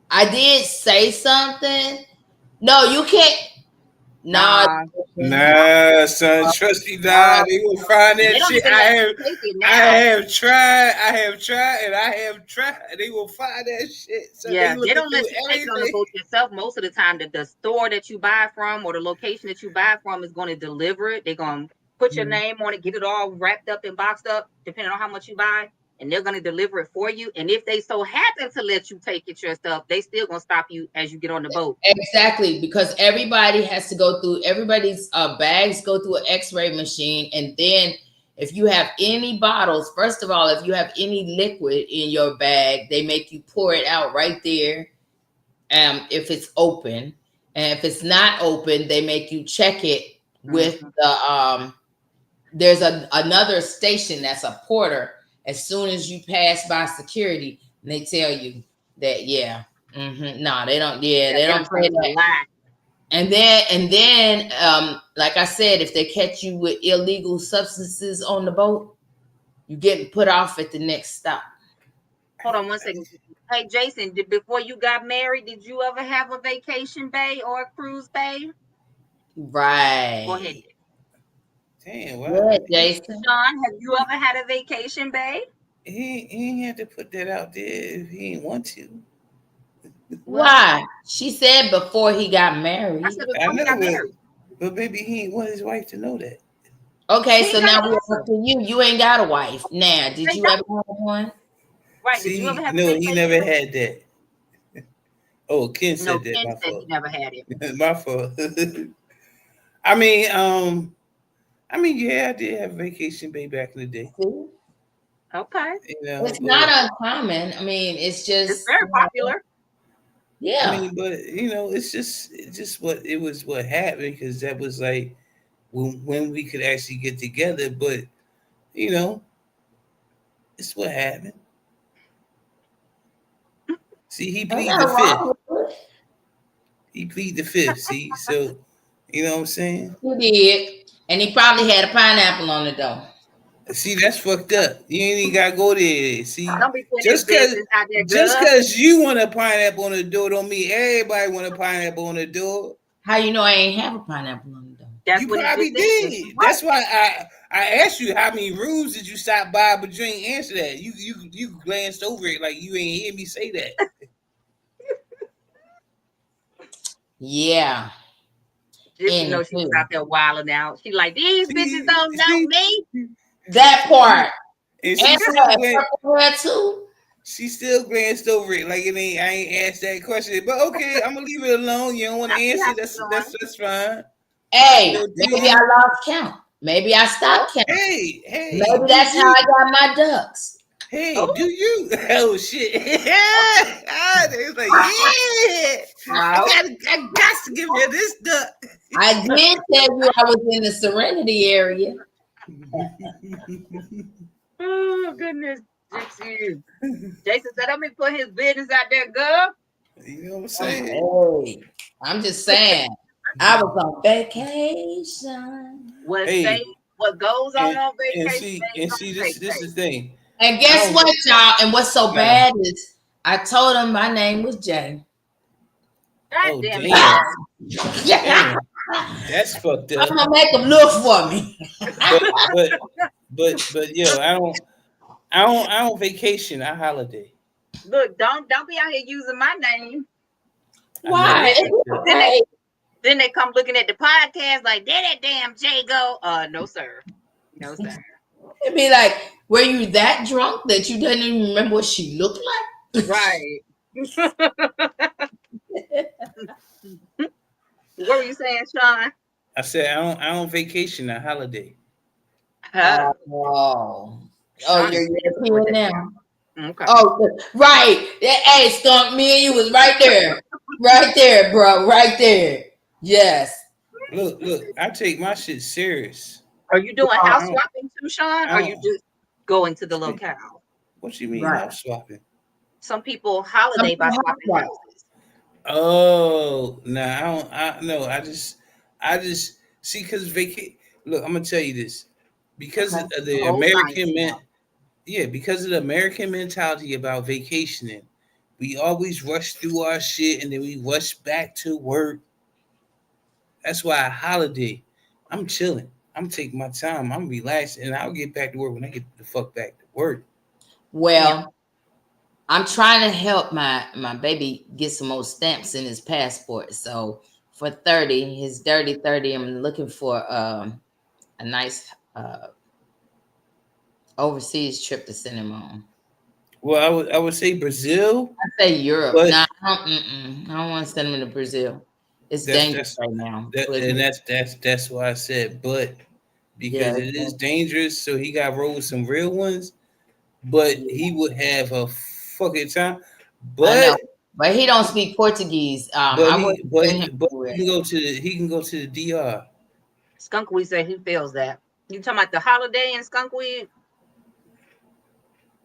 I did say something. No, you can't. No, Nah, nah, Nah, son, trust me, nah, no, they will find they that don't shit. even let you take it now. I have tried, and I have tried. They will find that shit. So they Yeah, they looking don't through let you take it on the everything. boat yourself. Most of the time, the store that you buy from or the location that you buy from is going to deliver it. They're going to put your name on it, get it all wrapped up and boxed up, depending on how much you buy, and they're going to deliver it for you. And if they so happen to let you take it yourself, they still going to stop you as you get on the boat. exactly, because everybody has to go through everybody's bags go through an X-ray machine, and then if you have any bottles, first of all, if you have any liquid in your bag, they make you pour it out right there. If it's open, and if it's not open, they make you check it with the there's another station that's a porter. As soon as you pass by security, and they tell you that no, they don't. Yeah, Yeah, they they don't don't tell play you a that. lot. And then, like I said, if they catch you with illegal substances on the boat, you getting put off at the next stop. Hold on one second. Hey, Jason, before you got married, did you ever have a vacation bay or a cruise bay? Go ahead. Right. Damn, Good, well, Jason. Sean, have you ever had a vacation bay? he ain't had to put that out there if he ain't want to. Well, Why? She said before he got I married. said I before we know, got married. but maybe he ain't want his wife to know that. Okay, He so ain't got now to we're answer. up to you. You ain't got a wife. Now, did They you ever don't. have one? Right. Did you ever See, have a no, he vacation never bay? had that. Oh, Ken No, said that. Ken My said he fault. never had it. My fault. I mean, yeah, I did have a vacation bay back in the day. See? Okay. It's not uncommon. I mean, it's just It's very popular. Yeah. I mean, but it's just what happened, because that was like when we could actually get together. But you know, it's what happened. See, he Ain't plead the nothing fifth. wrong with it. He plead the fifth. See, so you know what I'm saying? He did. And he probably had a pineapple on the door. See, that's fucked up. You ain't even gotta go there. See, Don't be putting his just cause business out there, just girl. cause you want a pineapple on the door don't mean everybody want a pineapple on the door. How you know I ain't have a pineapple on the door? That's You what he probably just said. did. That's why I asked you how many rooms did you stop by, but you ain't answer that. You glanced over it like you ain't hear me say that. Yeah. Just know she was out there wilding out. She like, these bitches don't know me. That part. And she still glanced over it like it ain't. I ain't asked that question, but okay, I'm gonna leave it alone. You don't want to answer. That's fine. Hey, maybe I lost count. Maybe I stopped counting. Hey, maybe that's how I got my ducks. Hey, do you? Oh shit! It's like, yeah, I got to give you this duck. I did tell you I was in the Serenity area. Oh goodness, Jason said, "I'm gonna put his business out there, girl." You know what I'm saying? Hey, I'm just saying. I was on vacation. What goes on vacation? And see, this is the thing. And guess what, y'all? And what's so bad is I told him my name was Jay. God damn it! Damn. That's fucked up. I'm gonna make him look for me. but yo, I don't vacation. I holiday. Look, don't be out here using my name. Why? Then they come looking at the podcast like, did that damn Jay go? No, sir. No, sir. It'd be like, were you that drunk that you didn't even remember what she looked like? Right. What were you saying, Sean? I said I don't vacation. I holiday. Oh, you're European now. Okay. Oh, right. Hey, Skunk, me and you was right there, bro, right there. Yes. Look, I take my shit serious. Are you doing house swapping too, Sean? Or are you just going to the locale? What you mean house swapping? Some people holiday by swapping houses. Oh, nah, I just see, because look, I'm gonna tell you this, because of the American because of the American mentality about vacationing, we always rush through our shit and then we rush back to work. That's why a holiday, I'm chilling. I'm taking my time. I'm relaxing, and I'll get back to work when I get the fuck back to work. Well, I'm trying to help my baby get some more stamps in his passport. So for 30, his dirty 30, I'm looking for a nice overseas trip to send him on. Well, I would say Brazil. I say Europe. Nah, I don't want to send him to Brazil. It's dangerous right now. That's why I said, but because it is dangerous, so he got rolled with some real ones. But he would have a fucking time. But he don't speak Portuguese. He can go to the DR. Skunkweed said he feels that. You talking about the holiday in Skunkweed?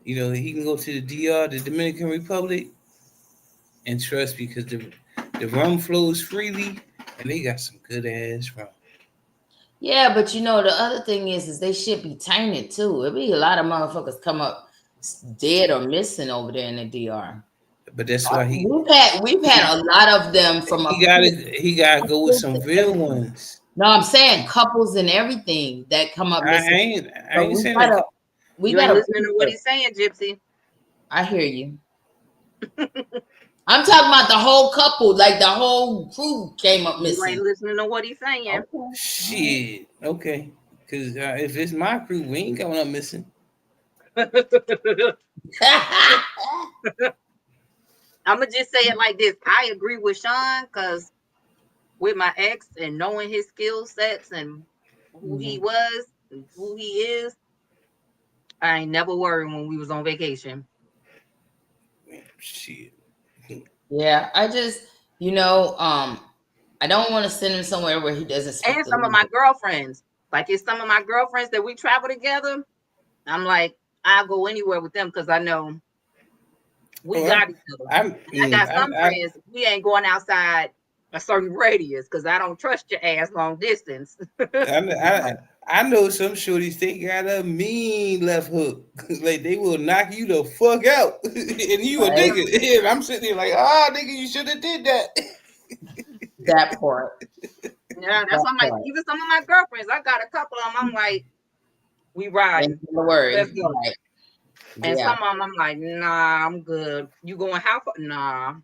You know, he can go to the DR, the Dominican Republic, and trust, because the rum flows freely, and they got some good ass rum. Yeah, but the other thing is they should be tainted too. It'd be a lot of motherfuckers come up dead or missing over there in the DR. But that's why we've had a lot of them from he gotta go with some real ones. No, I'm saying couples and everything that come up missing. I ain't saying that. You ain't listening to what he's saying, Gypsy. I hear you. I'm talking about the whole couple, like the whole crew came up missing. You ain't listening to what he's saying. Okay. Shit. Okay. Because if it's my crew, we ain't coming up missing. I'm going to just say it like this. I agree with Sean, because with my ex and knowing his skill sets and who he was and who he is, I ain't never worried when we was on vacation. Shit. Yeah, I just, I don't want to send him somewhere where he doesn't speak And the some of my language. girlfriends, like it's some of my girlfriends that we travel together. I'm like, I'll go anywhere with them because I know we Oh, got each other. I'm, And I got some I, friends, we ain't going outside a certain radius because I don't trust your ass long distance. I, I know some shorties they got a mean left hook. Like they will knock you the fuck out, and you a Right? nigga. And I'm sitting there like, ah, nigga, you should have did that. That part. Yeah, that's That why I'm like, part. even some of my girlfriends, I got a couple of them. I'm like, we And riding, don't worry. let's go. Right. And Yeah. some of them, I'm like, nah, I'm good. You going how far? Nah,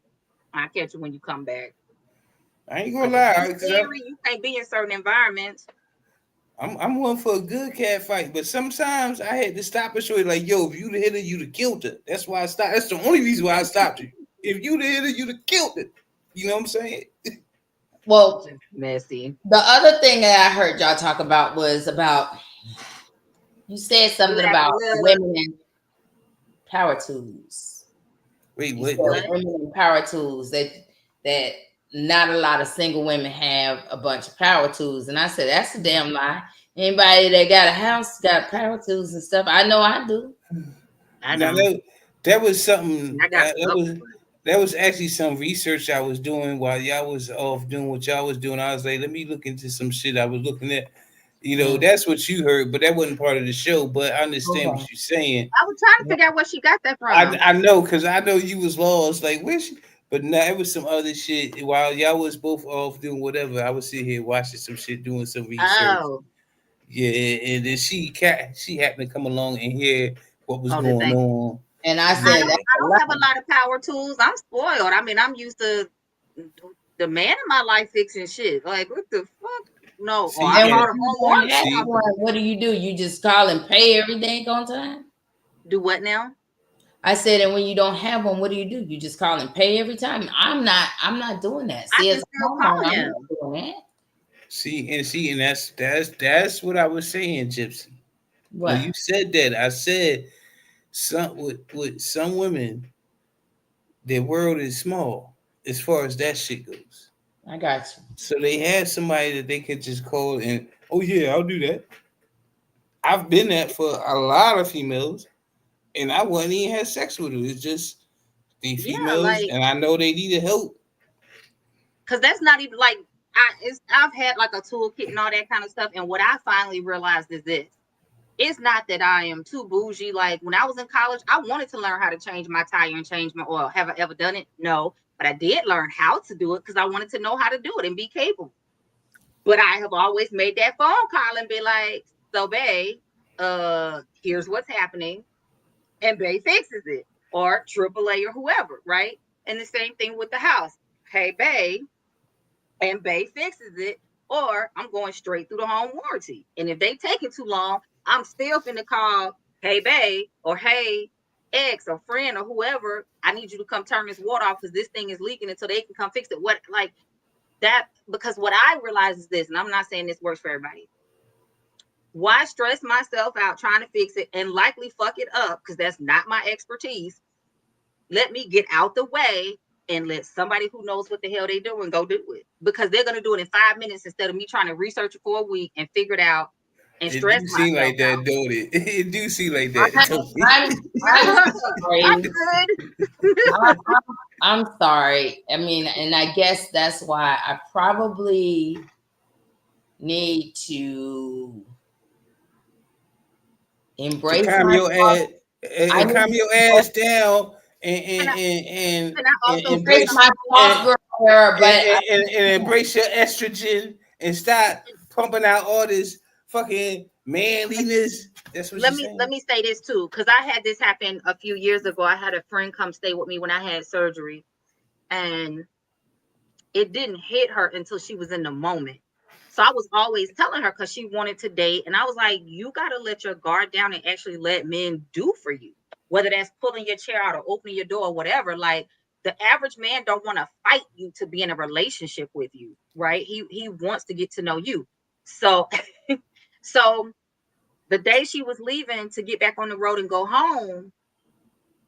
I'll catch you when you come back. I ain't gonna Because if lie, you because scary, you can't be in certain environments. I'm one for a good cat fight, but sometimes I had to stop a shorty like, yo, if you'd have hit her, you'd have killed her. That's why I stopped. That's the only reason why I stopped you. If you'd have hit her, you'd have killed her. You know what I'm saying? Well, Just messy. the other thing that I heard y'all talk about was about, you said You something have to about live. women and power tools. Wait, You said what? What? women and power tools, that not a lot of single women have a bunch of power tools. And I said, that's a damn lie. Anybody that got a house got power tools and stuff. I know I do. I Now don't. that was something I got that was actually some research I was doing while y'all was off doing what y'all was doing. I was like, let me look into some shit I was looking at. You know, Mm, that's what you heard, but that wasn't part of the show. But I understand okay. what you're saying. I was trying to figure out where she got that I, from. I know because I know you was lost. Like, where's she? But now it was some other shit. While y'all was both off doing whatever, I was sitting here watching some shit, doing some research. Oh, Yeah, and then she happened to come along and hear what was oh, the going thing. on. And I I said, don't. that's I a don't have a lie. lot of power tools. I'm spoiled. I mean, I'm used to the man in my life fixing shit. Like, what the fuck? No. Or See, I And call when and the you home don't warranty have see, company. one, what do? You just call and pay everything on time? Do what now? I said, and when you don't have one, what do? You just call and pay every time? I'm not doing that. I See, can as a still homeowner, call I'm him. not doing that. and that's what I was saying, Gypsy. When What? you said that, I said some with some women, their world is small as far as that shit goes. I got you. So they have somebody that they can just call and, oh yeah, I'll do that. I've been that for a lot of females, and I wouldn't even have sex with them. It's just the Yeah, females, like, and I know they needed help. cause that's not even like I've had like a toolkit and all that kind of stuff. And what I finally realized is this. It's not that I am too bougie. Like when I was in college, I wanted to learn how to change my tire and change my oil. Have I ever done it? No. But I did learn how to do it because I wanted to know how to do it and be capable. But I have always made that phone call and be like, so babe, here's what's happening. And Bay fixes it. Or AAA or whoever, right? And the same thing with the house. Hey, Bay, and Bay fixes it, or I'm going straight through the home warranty. And if they take it too long, I'm still finna call, hey Bay, or hey ex or friend or whoever, I need you to come turn this water off because this thing is leaking until they can come fix it. What like that? Because what I realize is this, and I'm not saying this works for everybody. Why stress myself out trying to fix it and likely fuck it up because that's not my expertise? Let me get out the way and let somebody who knows what the hell they're doing go do it because they're going to do it in 5 minutes instead of me trying to research it for a week and figure it out and It stress do seem myself like that, don't it? It do seem like that, I, don't I'm I'm out. I'm sorry. good. I'm, I'm sorry. I mean, and I guess that's why I probably need to to embrace calm your myself. ass I and need calm to your ass down and Can I, can I and also say embrace embrace my something real soft quick? and, girl era, but I and can't. embrace your estrogen and stop pumping out all this fucking manliness. That's what you're Let saying. me say this too, because I had this happen a few years ago. I had a friend come stay with me when I had surgery, and it didn't hit her until she was in the moment. So I was always telling her because she wanted to date. And I was like, you got to let your guard down and actually let men do for you, whether that's pulling your chair out or opening your door or whatever. Like the average man don't want to fight you to be in a relationship with you, right? He wants to get to know you. So so The day she was leaving to get back on the road and go home,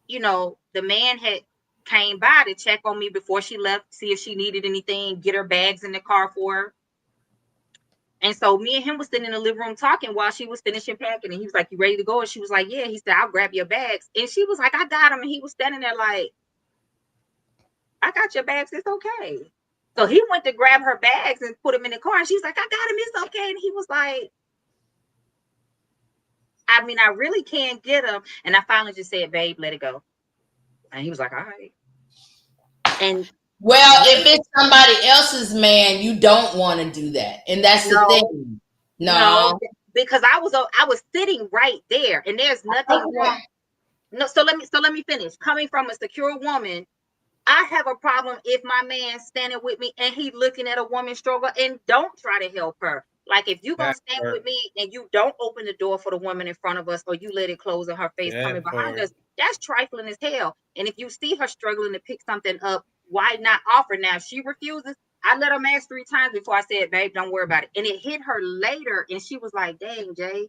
you know, the man had came by to check on me before she left, see if she needed anything, get her bags in the car for her. And so me and him was sitting in the living room talking while she was finishing packing. And he was like, "You ready to go?" And she was like, "Yeah." He said, "I'll grab your bags." And she was like, "I got them." And he was standing there like, "I got your bags. It's okay." So he went to grab her bags and put them in the car. And she's like, "I got them. It's okay." And he was like, "I mean, I really can't get them." And I finally just said, "Babe, let it go." And he was like, "All right." And well, if it's somebody else's man, you don't want to do that, and that's the thing. No, because I was sitting right there, and there's nothing wrong. No, so let me finish. Coming from a secure woman, I have a problem if my man standing with me and he looking at a woman struggle and don't try to help her. Like if you gonna stand with me and you don't open the door for the woman in front of us, or you let it close in her face coming behind us, that's trifling as hell. And if you see her struggling to pick something up, why not offer? Now, if she refuses, I let her ask 3 times before I said, "Babe, don't worry about it." And it hit her later, and she was like, "Dang, Jay,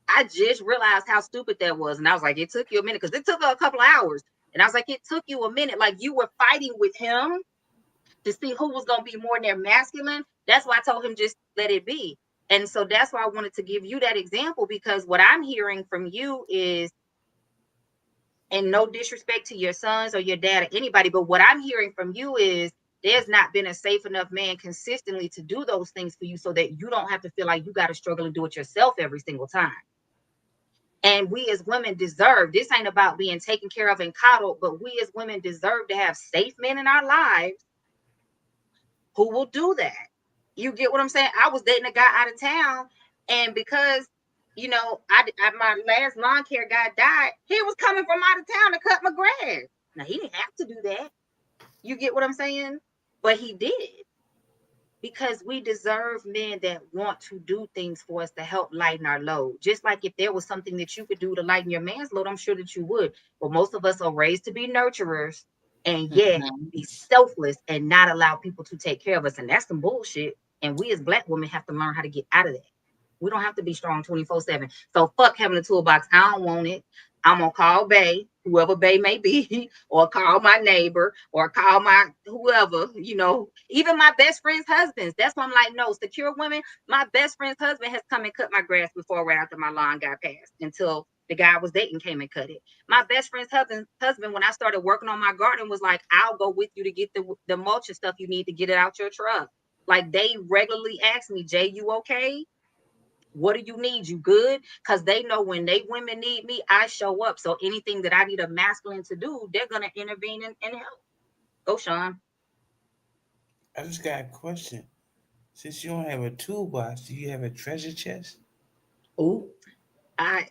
I just realized how stupid that was." And I was like, "It took you a minute," because it took her a couple of hours. And I was like, "It took you a minute. Like you were fighting with him to see who was going to be more in their masculine." That's why I told him just let it be. And so that's why I wanted to give you that example, because what I'm hearing from you is, and no disrespect to your sons or your dad or anybody, but what I'm hearing from you is there's not been a safe enough man consistently to do those things for you, so that you don't have to feel like you got to struggle and do it yourself every single time. And we as women deserve, this ain't about being taken care of and coddled, but we as women deserve to have safe men in our lives who will do that. You get what I'm saying? I was dating a guy out of town, and because, you know, my last lawn care guy died, he was coming from out of town to cut my grass. Now, he didn't have to do that. You get what I'm saying? But he did. Because we deserve men that want to do things for us to help lighten our load. Just like if there was something that you could do to lighten your man's load, I'm sure that you would. But most of us are raised to be nurturers, and be selfless and not allow people to take care of us. And that's some bullshit. And we as Black women have to learn how to get out of that. We don't have to be strong 24/7. So fuck having a toolbox. I don't want it. I'm gonna call Bay, whoever Bay may be, or call my neighbor, or call my whoever, you know, even my best friend's husbands. That's why I'm like, no, secure women. My best friend's husband has come and cut my grass before, right after my lawn got passed, until the guy I was dating came and cut it. My best friend's husband, when I started working on my garden, was like, "I'll go with you to get the mulch and stuff you need to get it out your truck." Like they regularly ask me, "Jay, you okay? What do you need? You good?" Because they know when women need me, I show up. So anything that I need a masculine to do, they're gonna intervene and help. Go, Sean. I just got a question. Since you don't have a toolbox, do you have a treasure chest? Ooh. I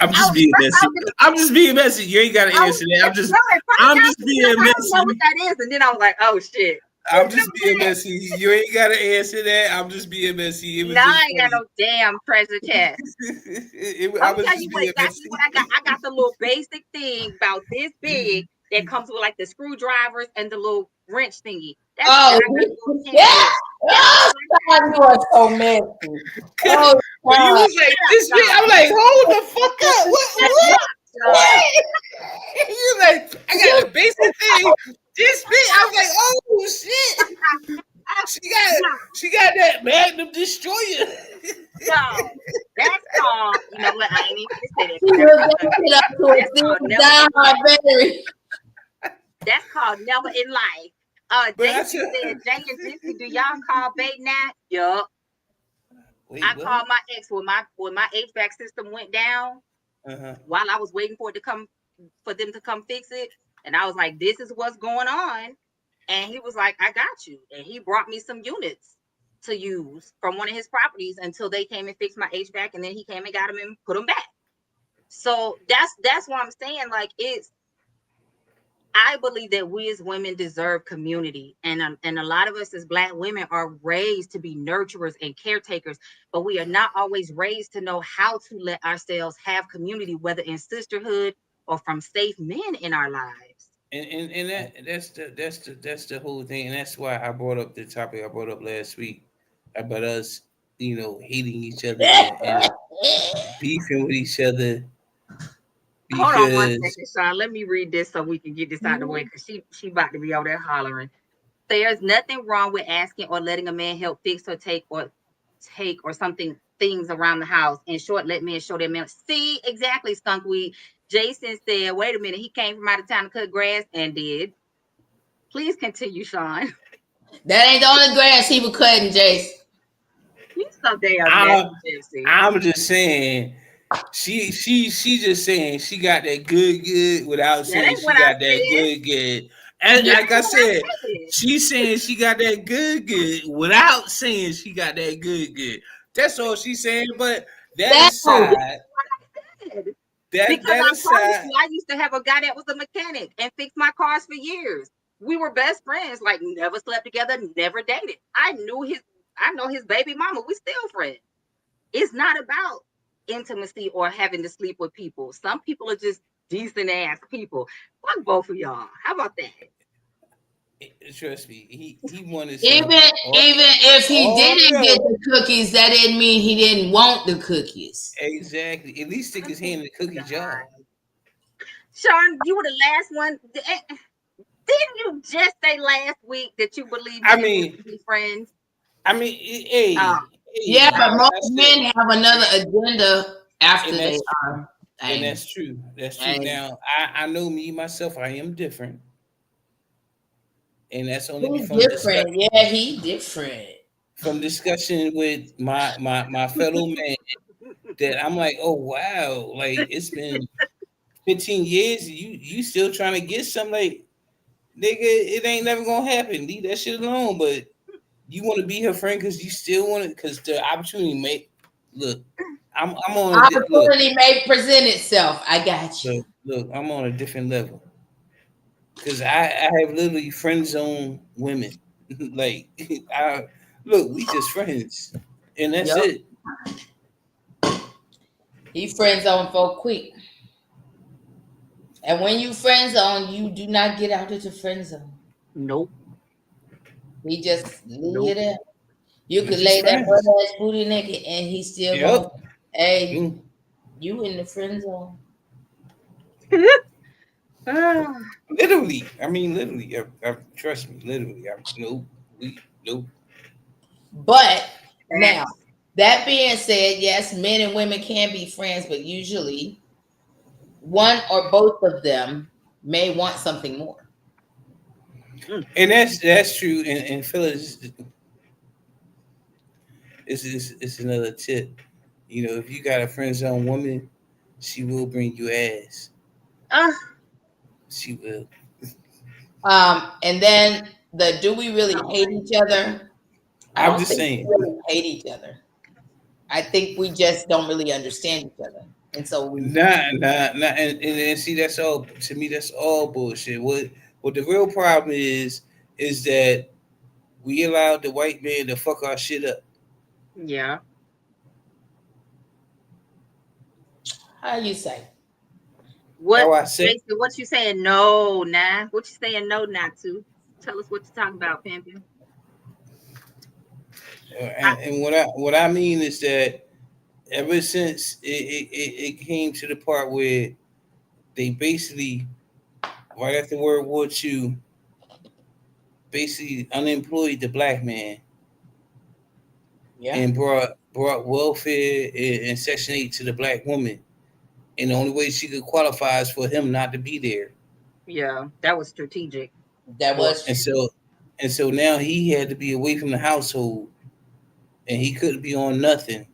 I'm just being messy. I'm just being messy. You ain't gotta answer that. I'm just being messy. I don't know what that is. And then I was like, "Oh shit." I'm just being messy. You ain't gotta answer that. I'm just being messy. It was Now just I ain't got no damn treasure chest. I I'm was telling just you being exactly messy. what I got. I got the little basic thing about this big that comes with like the screwdrivers and the little wrench thingy. That's oh, yeah. Oh, God, you are so messy. Oh, When you was like this big, I'm like, hold the fuck up. What? You like, I got a basic thing. This big. I was like, oh shit. She got that Magnum Destroyer. No, that's called, you know what? I ain't even she gonna say that. That's called never in life. Daisy said, "Jay and Jissy, do y'all call bait now?" Yup. I called my ex when my HVAC system went down, while I was waiting for them to come fix it. And I was like, "This is what's going on." And he was like, "I got you." And he brought me some units to use from one of his properties until they came and fixed my HVAC. And then he came and got them and put them back. So that's what I'm saying. Like, I believe that we as women deserve community. And a lot of us as Black women are raised to be nurturers and caretakers, but we are not always raised to know how to let ourselves have community, whether in sisterhood or from safe men in our lives. And that's the whole thing. And that's why I brought up the topic I brought up last week about us, hating each other and beefing with each other Hold on one because second, Sean. Let me read this so we can get this out of the way because she about to be over there hollering. There's nothing wrong with asking or letting a man help fix or take or something things around the house. In short, let men show their man. See, exactly, Skunkweed. Jason said, wait a minute, he came from out of town to cut grass and did. Please continue, Sean. That ain't the only grass he was cutting, Jace. You so damn I, messy. I'm just saying, she just saying she got that good without That saying ain't she what I got that said. good. And Yeah. That like ain't I what I said, said. she's saying she got that good without saying she got that good. That's all she's saying. But that That This aside, is what I said. that Because that I promise aside, you, I used to have a guy that was a mechanic and fixed my cars for years. We were best friends, like never slept together, never dated. I know his baby mama. We still friends. It's not about intimacy or having to sleep with people. Some people are just decent ass people. Fuck both of y'all. How about that? trust me, he wanted some. even if he Oh didn't get no, the cookies, that didn't mean he didn't want the cookies. exactly. At least stick his hand in the cookie jar. Sean, you were the last one. Didn't you just say last week that you believe I men and women mean, can be friends? hey, Um, Yeah, hey, but like most I said, men have another agenda and after they that's are. and And, that's true. That's true. and Now, I know me myself. I am different, and that's only he's from discuss different. Yeah, he different. from discussion with my fellow man. That I'm like, oh wow, like it's been 15 years. You still trying to get something? Like, nigga, it ain't never gonna happen. Leave that shit alone. But you want to be her friend because you still want it because the opportunity may look. I'm on a look. Opportunity may present itself. I got you. Look, I'm on a different level because I have literally friend zone women. Like I look, we just friends, and that's Yep. it. He friend zone folk quick. And when you friend zone, you do not get out of the friend zone. nope, He just leave it nope. there. You We could just lay that butt friends. ass booty naked and he still Yep. going, hey, Mm. you in the friend zone. Ah, Literally, I mean, literally. Trust me, literally. Nope. Nope. But now, facts. that being said, yes, men and women can be friends, but usually one or both of them may want something more. Mm. And that's true. And fellas, it's another tip. If you got a friend zone woman, she will bring you ass. Ah, She will. And then the do we really hate each other? I I'm don't just think we saying. really hate each other. I think we just don't really understand each other. And so we Nah. And see, that's all to me. That's all bullshit. What the real problem is that we allowed the white man to fuck our shit up. yeah. how you say? What, How I say, Jason? What you saying? No, nah. What you saying? No, not to. Tell us what you're talking about, Pimpin. I, and what I mean is that ever since it came to the part where they basically right after World War II basically unemployed the black man Yeah. and brought welfare and Section 8 to the black woman. And the only way she could qualify is for him not to be there. yeah, that was strategic. That was And true. so now he had to be away from the household and he couldn't be on nothing.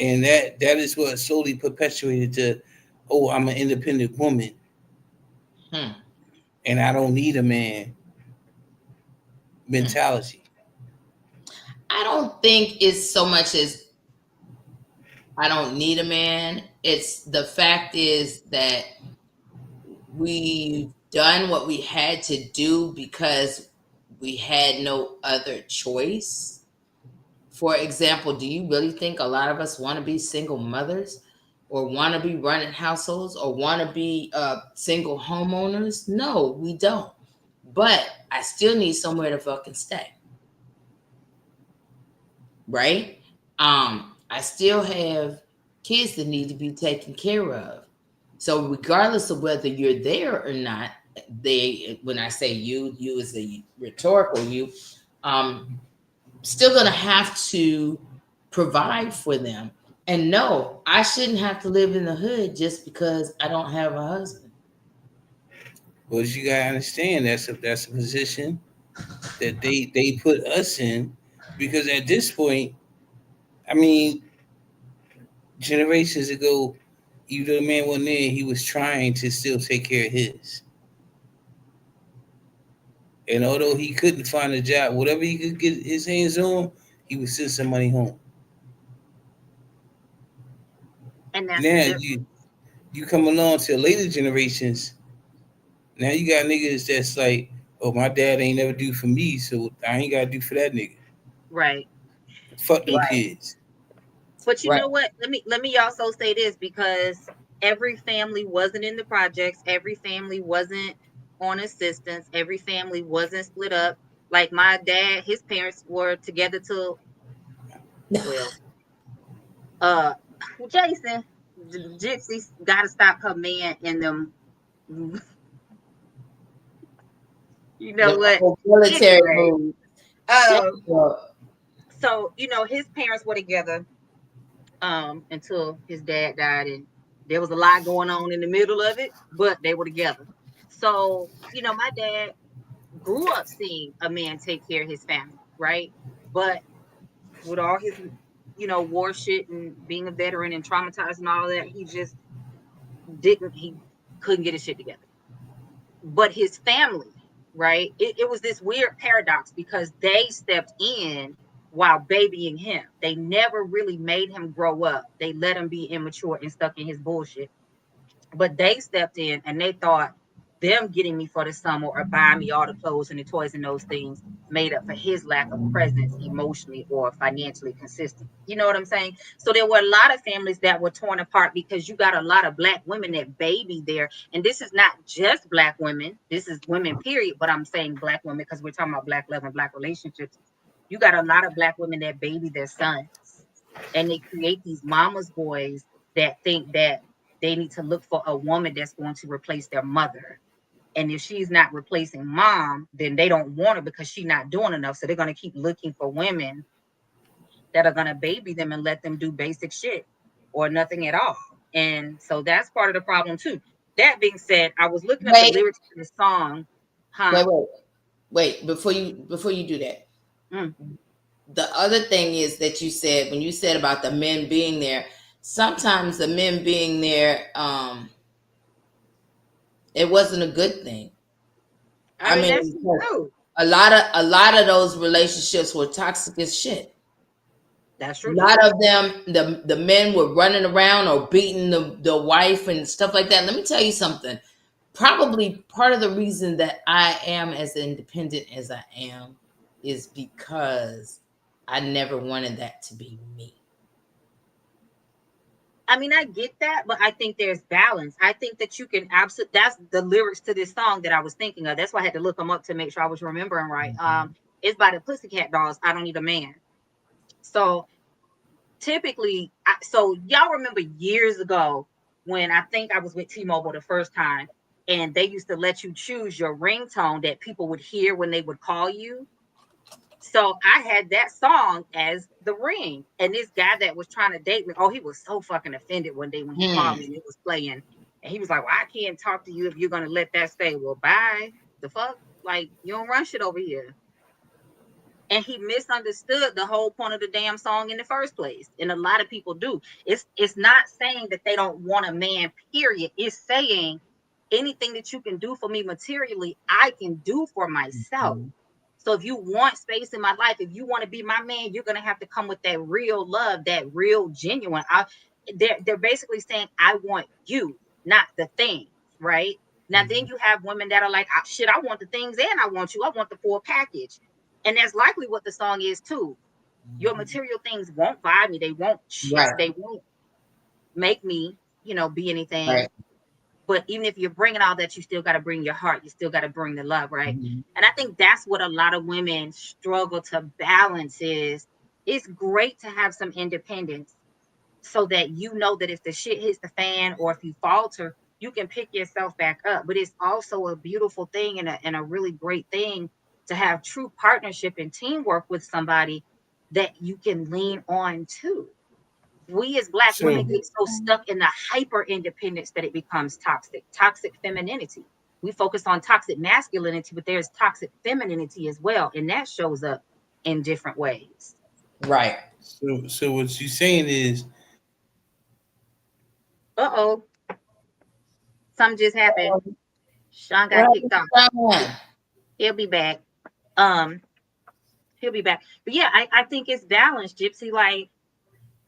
And that is what slowly perpetuated to, oh, I'm an independent woman Hmm. and I don't need a man Hmm. mentality. I don't think it's so much as I don't need a man. It's the fact is that we've done what we had to do because we had no other choice. For example, do you really think a lot of us want to be single mothers or want to be running households or want to be single homeowners? No, we don't. But I still need somewhere to fucking stay. right? I still have kids that need to be taken care of. So regardless of whether you're there or not, they, when I say you is a rhetorical you, um, still gonna have to provide for them. And no, I shouldn't have to live in the hood just because I don't have a husband. Well, you gotta understand that's a position that they put us in, because at this point, I mean, generations ago, even though the man wasn't there, he was trying to still take care of his. And although he couldn't find a job, whatever he could get his hands on, he would send some money home. And that's the Now difference. you come along to later generations. Now you got niggas that's like, oh, my dad ain't never do for me, so I ain't gotta do for that nigga. Right. Fuck them Right, kids. But you right. know what? Let me also say this, because every family wasn't in the projects, every family wasn't on assistance, every family wasn't split up. Like my dad, his parents were together till, well, uh Jason, Gypsy's gotta stop her man in them. You know The what? whole military Anyway, move. Shut um, up. so his parents were together until his dad died, and there was a lot going on in the middle of it, but they were together. So, my dad grew up seeing a man take care of his family, right? But with all his, war shit and being a veteran and traumatized and all that, he couldn't get his shit together. But his family, right? It was this weird paradox because they stepped in while babying him. They never really made him grow up. They let him be immature and stuck in his bullshit. But they stepped in and they thought them getting me for the summer or buying me all the clothes and the toys and those things made up for his lack of presence emotionally or financially consistent. You know what I'm saying? So there were a lot of families that were torn apart because you got a lot of Black women that baby there. And this is not just Black women, this is women, period. But I'm saying Black women because we're talking about Black love and Black relationships. You got a lot of Black women that baby their sons, and they create these mama's boys that think that they need to look for a woman that's going to replace their mother. And if she's not replacing mom, then they don't want her because she's not doing enough. So they're going to keep looking for women that are going to baby them and let them do basic shit or nothing at all. And so that's part of the problem too. That being said, I was looking up the Wait, lyrics to the song. Huh? wait. Wait, before you do that. Mm. The other thing is that you said, when you said about the men being there, sometimes the men being there, it wasn't a good thing. I I mean, that's mean, true. a lot of those relationships were toxic as shit. That's A true too. lot of them, the men were running around or beating the wife and stuff like that. Let me tell you something. Probably part of the reason that I am as independent as I am is because I never wanted that to be me. I mean, I get that, but I think there's balance. I think that you can absolutely. That's the lyrics to this song that I was thinking of. That's why I had to look them up to make sure I was remembering right. It's by the Pussycat Dolls. I don't need a man. So typically, so y'all remember years ago when I think I was with T-Mobile the first time, and they used to let you choose your ringtone that people would hear when they would call you. So I had that song as the ring. And this guy that was trying to date me, oh, he was so fucking offended one day when he called Hmm. me and it was playing. And he was like, well, I can't talk to you if you're going to let that stay. Well, bye. The fuck? Like, you don't run shit over here. And he misunderstood the whole point of the damn song in the first place. And a lot of people do. It's not saying that they don't want a man, period. It's saying anything that you can do for me materially, I can do for myself. So if you want space in my life, if you want to be my man, you're gonna have to come with that real love, that real genuine. They're basically saying, I want you, not the things, right? Now then you have women that are like, shit, I want the things and I want you. I want the full package. And that's likely what the song is too. Your material things won't buy me. They won't shit. Right, They won't make me, be anything. right. But even if you're bringing all that, you still got to bring your heart. You still got to bring the love, right? Mhm. And I think that's what a lot of women struggle to balance is It's great to have some independence so that you know that if the shit hits the fan or if you falter, you can pick yourself back up. But it's also a beautiful thing and a really great thing to have true partnership and teamwork with somebody that you can lean on too. We as Black women So get so stuck in the hyper independence that it becomes toxic, toxic femininity. We focus on toxic masculinity, but there's toxic femininity as well. And that shows up in different ways. Right. so what you're saying is Uh-oh, something just happened. Sean What got kicked off. happened? He'll be back. Um, he'll be back. But yeah, I think it's balanced, Gypsy. Like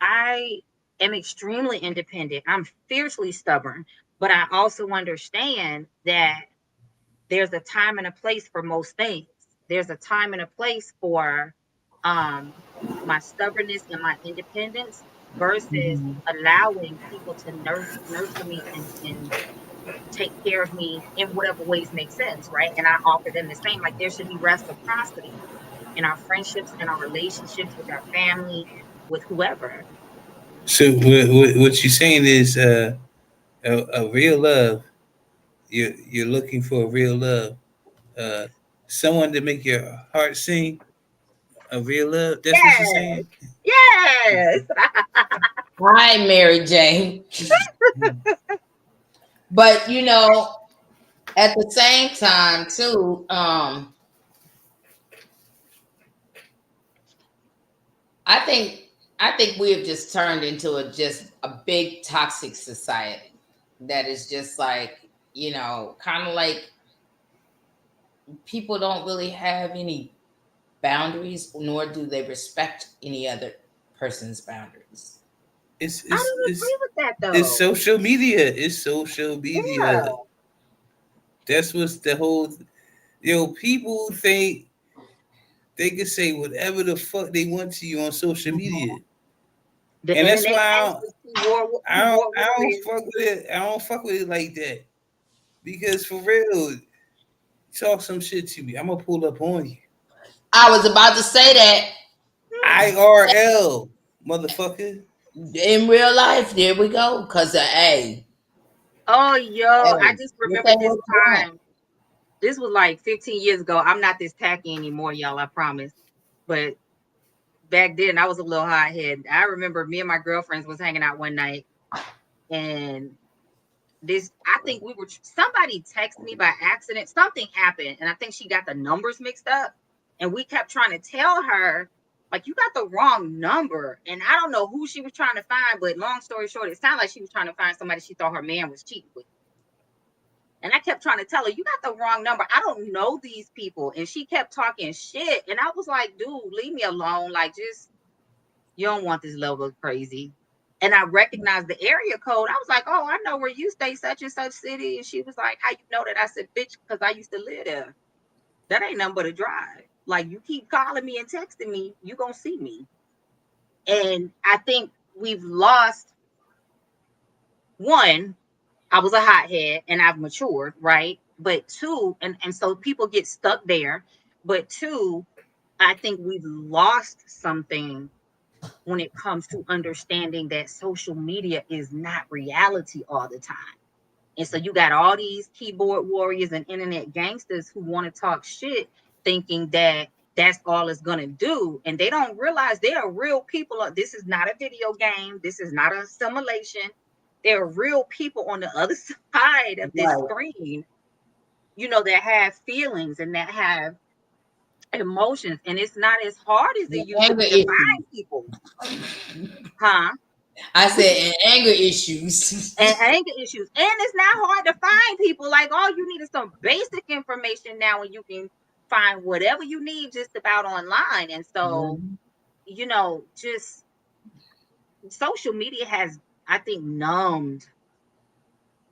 I am extremely independent. I'm fiercely stubborn, but I also understand that there's a time and a place for most things. There's a time and a place for um my stubbornness and my independence versus Mhm. allowing people to nurture me and take care of me in whatever ways make sense, right? And I offer them the same. Like there should be reciprocity in our friendships, in our relationships with our family, with whoever. so what you're saying is a real love. You're looking for a real love, uh, someone to make your heart sing. A real love. That's what you're Yes, saying. yes. Hi, Mary Jane. But at the same time, too, I think I think we have just turned into a big toxic society that is just like, kind of like people don't really have any boundaries, nor do they respect any other person's boundaries. It's I it's don't it's agree with that it's though. social media. It's social media. Yeah. That's what's the whole. People think they can say whatever the fuck they want to you on social media, The and that's internet why gangsters, keyboard I don't warriors. fuck with it. I don't fuck with it like that because for real, talk some shit to me. I'm gonna pull up on you. I was about to say that. IRL, motherfucker. In real life, there we go. Because, Oh, yo, I hey, just you remember say this what you want. time. This was like 15 years ago. I'm not this tacky anymore, y'all, I promise. But back then, I was a little hot head. I remember me and my girlfriends was hanging out one night, and I think somebody texted me by accident. Something happened, and I think she got the numbers mixed up. And we kept trying to tell her, like, you got the wrong number. And I don't know who she was trying to find, but long story short, it sounded like she was trying to find somebody she thought her man was cheating with. And I kept trying to tell her, you got the wrong number. I don't know these people. And she kept talking shit. And I was like, dude, leave me alone. Like, just, you don't want this level of crazy. And I recognized the area code. I was like, oh, I know where you stay, such and such city. And she was like, how you know that? I said, bitch, because I used to live there. That ain't nothing but a drive. Like, you keep calling me and texting me, you going to see me. And I think we've lost one. I was a hothead and I've matured, right? But two, and so people get stuck there. But two, I think we've lost something when it comes to understanding that social media is not reality all the time. And so you got all these keyboard warriors and internet gangsters who want to talk shit, thinking that that's all it's going to do. And they don't realize there are real people. This is not a video game. This is not a simulation. There are real people on the other side of this Right. screen, that have feelings and that have emotions. And it's not as hard as it And used to anger be to issues. find people. Huh? I said, and anger issues. And anger issues. And it's not hard to find people. Like all you need is some basic information now, and you can find whatever you need just about online. And so, Mhm. just social media has, I think, numbed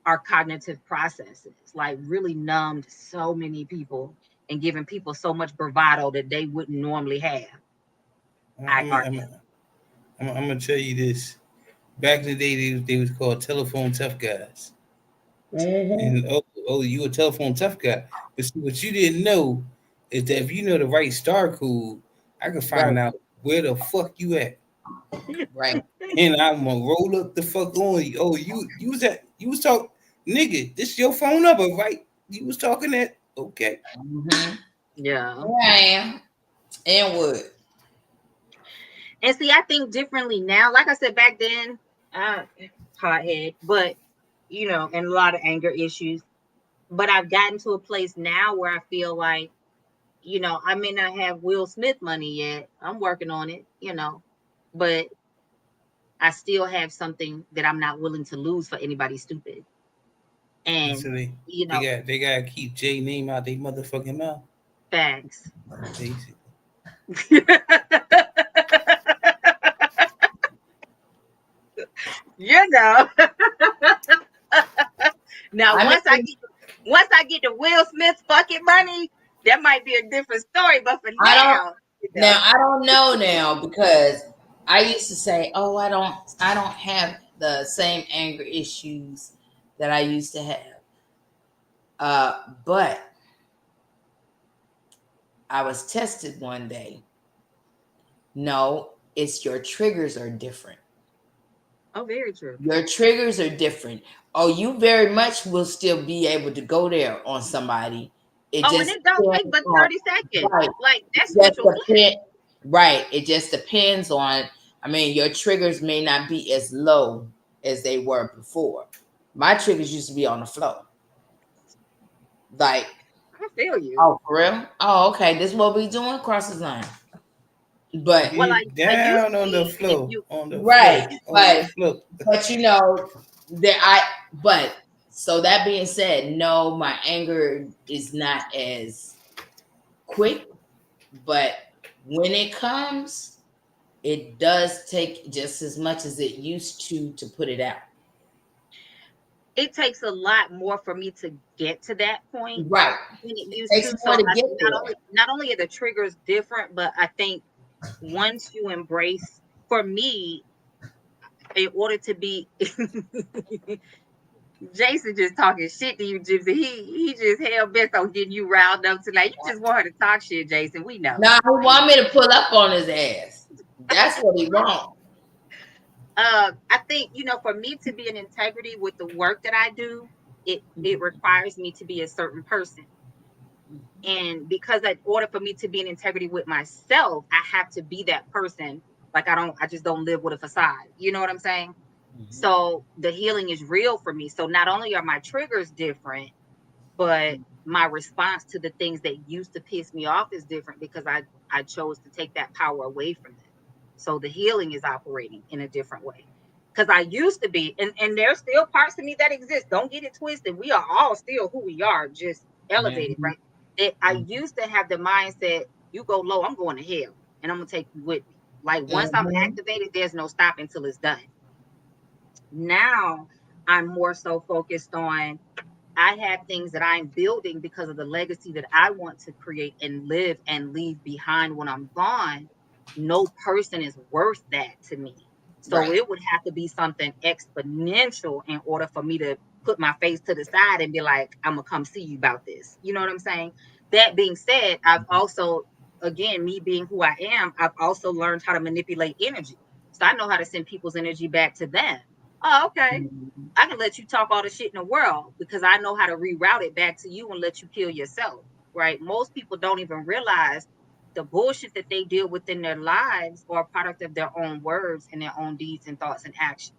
our cognitive processes, like really numbed so many people and given people so much bravado that they wouldn't normally have. I I'm, I'm, argue. I'm gonna tell you this. Back in the day, they was called telephone tough guys. Mhm. And you a telephone tough guy. But see, what you didn't know is that if you know the right star code, I could find Right. out where the fuck you at? Right. And I'm gonna roll up the fuck on you. Oh, you was talking, nigga. This your phone number, right? You was talking that, okay? Mm-hmm. Yeah. Here I am. And wood. And see, I think differently now. Like I said back then, uh, hothead, but and a lot of anger issues. But I've gotten to a place now where I feel like, I may not have Will Smith money yet. I'm working on it, but I still have something that I'm not willing to lose for anybody stupid. And And, so they you they know, got they gotta keep J name out their motherfucking mouth. facts. Basically. you know. Now, I mean, once I get the Will Smith fucking money, that might be a different story. But for I don't now, now I don't know now because I used to say, "Oh, I don't have the same anger issues that I used to have." But I was tested one day. No, it's your triggers are different. oh, very true. Your triggers are different. Oh, you very much will still be able to go there on somebody. It Oh, and just it don't take depends but on 30 seconds. right. Like It that just switch will flip. depend right. It just depends on. I mean, your triggers may not be as low as they were before. My triggers used to be on the flow. Like, I feel you. oh, for real? Oh, okay. This is what we doing. Cross the line. But Well, Get I used down to on the be if flow, you on the right. flow, on the But flow. that but so that being said, no, my anger is not as quick, but when it comes, it does take just as much as it used to put it out. it takes a lot more for me to get to that point Right. than it It used takes to. So more to I, get not there. only are the triggers different, but I think once you embrace, for me, in order to be Jason just talking shit to you, Gypsy. He just hell bent on getting you riled up tonight. You just want her to talk shit, Jason. We know. Now he want me to pull up on his ass. That's what he want. I think for me to be in integrity with the work that I do, it requires me to be a certain person. And because in order for me to be in integrity with myself, I have to be that person. Like I just don't live with a facade. You know what I'm saying? Mhm. So the healing is real for me. So not only are my triggers different, but my response to the things that used to piss me off is different because I chose to take that power away from them. So the healing is operating in a different way. Because I used to be, and there's still parts of me that exist. Don't get it twisted. We are all still who we are, just elevated, Mhm. right? I used to have the mindset, you go low, I'm going to hell, and I'm gonna take you with me. Like once I'm Mhm. activated, there's no stopping until it's done. Now I'm more so focused on I have things that I'm building because of the legacy that I want to create and live and leave behind when I'm gone. No person is worth that to me. So Right. it would have to be something exponential in order for me to put my face to the side and be like, I'm going to come see you about this. You know what I'm saying? That being said, I've also, again, me being who I am, I've also learned how to manipulate energy. So I know how to send people's energy back to them. Oh, okay. Mhm. I can let you talk all the shit in the world because I know how to reroute it back to you and let you kill yourself, right? Most people don't even realize the bullshit that they deal with in their lives are a product of their own words and their own deeds and thoughts and actions.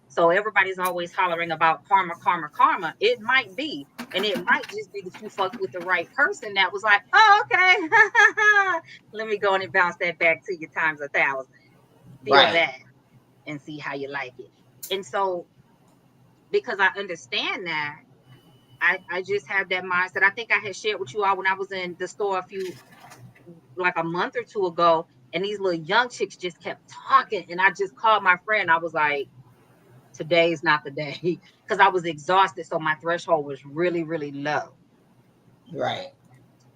So everybody's always hollering about karma, karma, karma. It might be, and it might just be that you fucked with the right person that was like, oh, okay, let me go and bounce that back to you times 1,000. Feel Right. that and see how you like it. And so because I understand that, I just have that mindset. I think I had shared with you all when I was in the store like a month or two ago, and these little young chicks just kept talking. And I just called my friend. I was like, today's not the day because I was exhausted. So my threshold was really, really low. Right.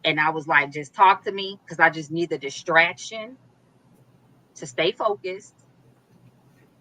And I was like, just talk to me because I just need the distraction to stay focused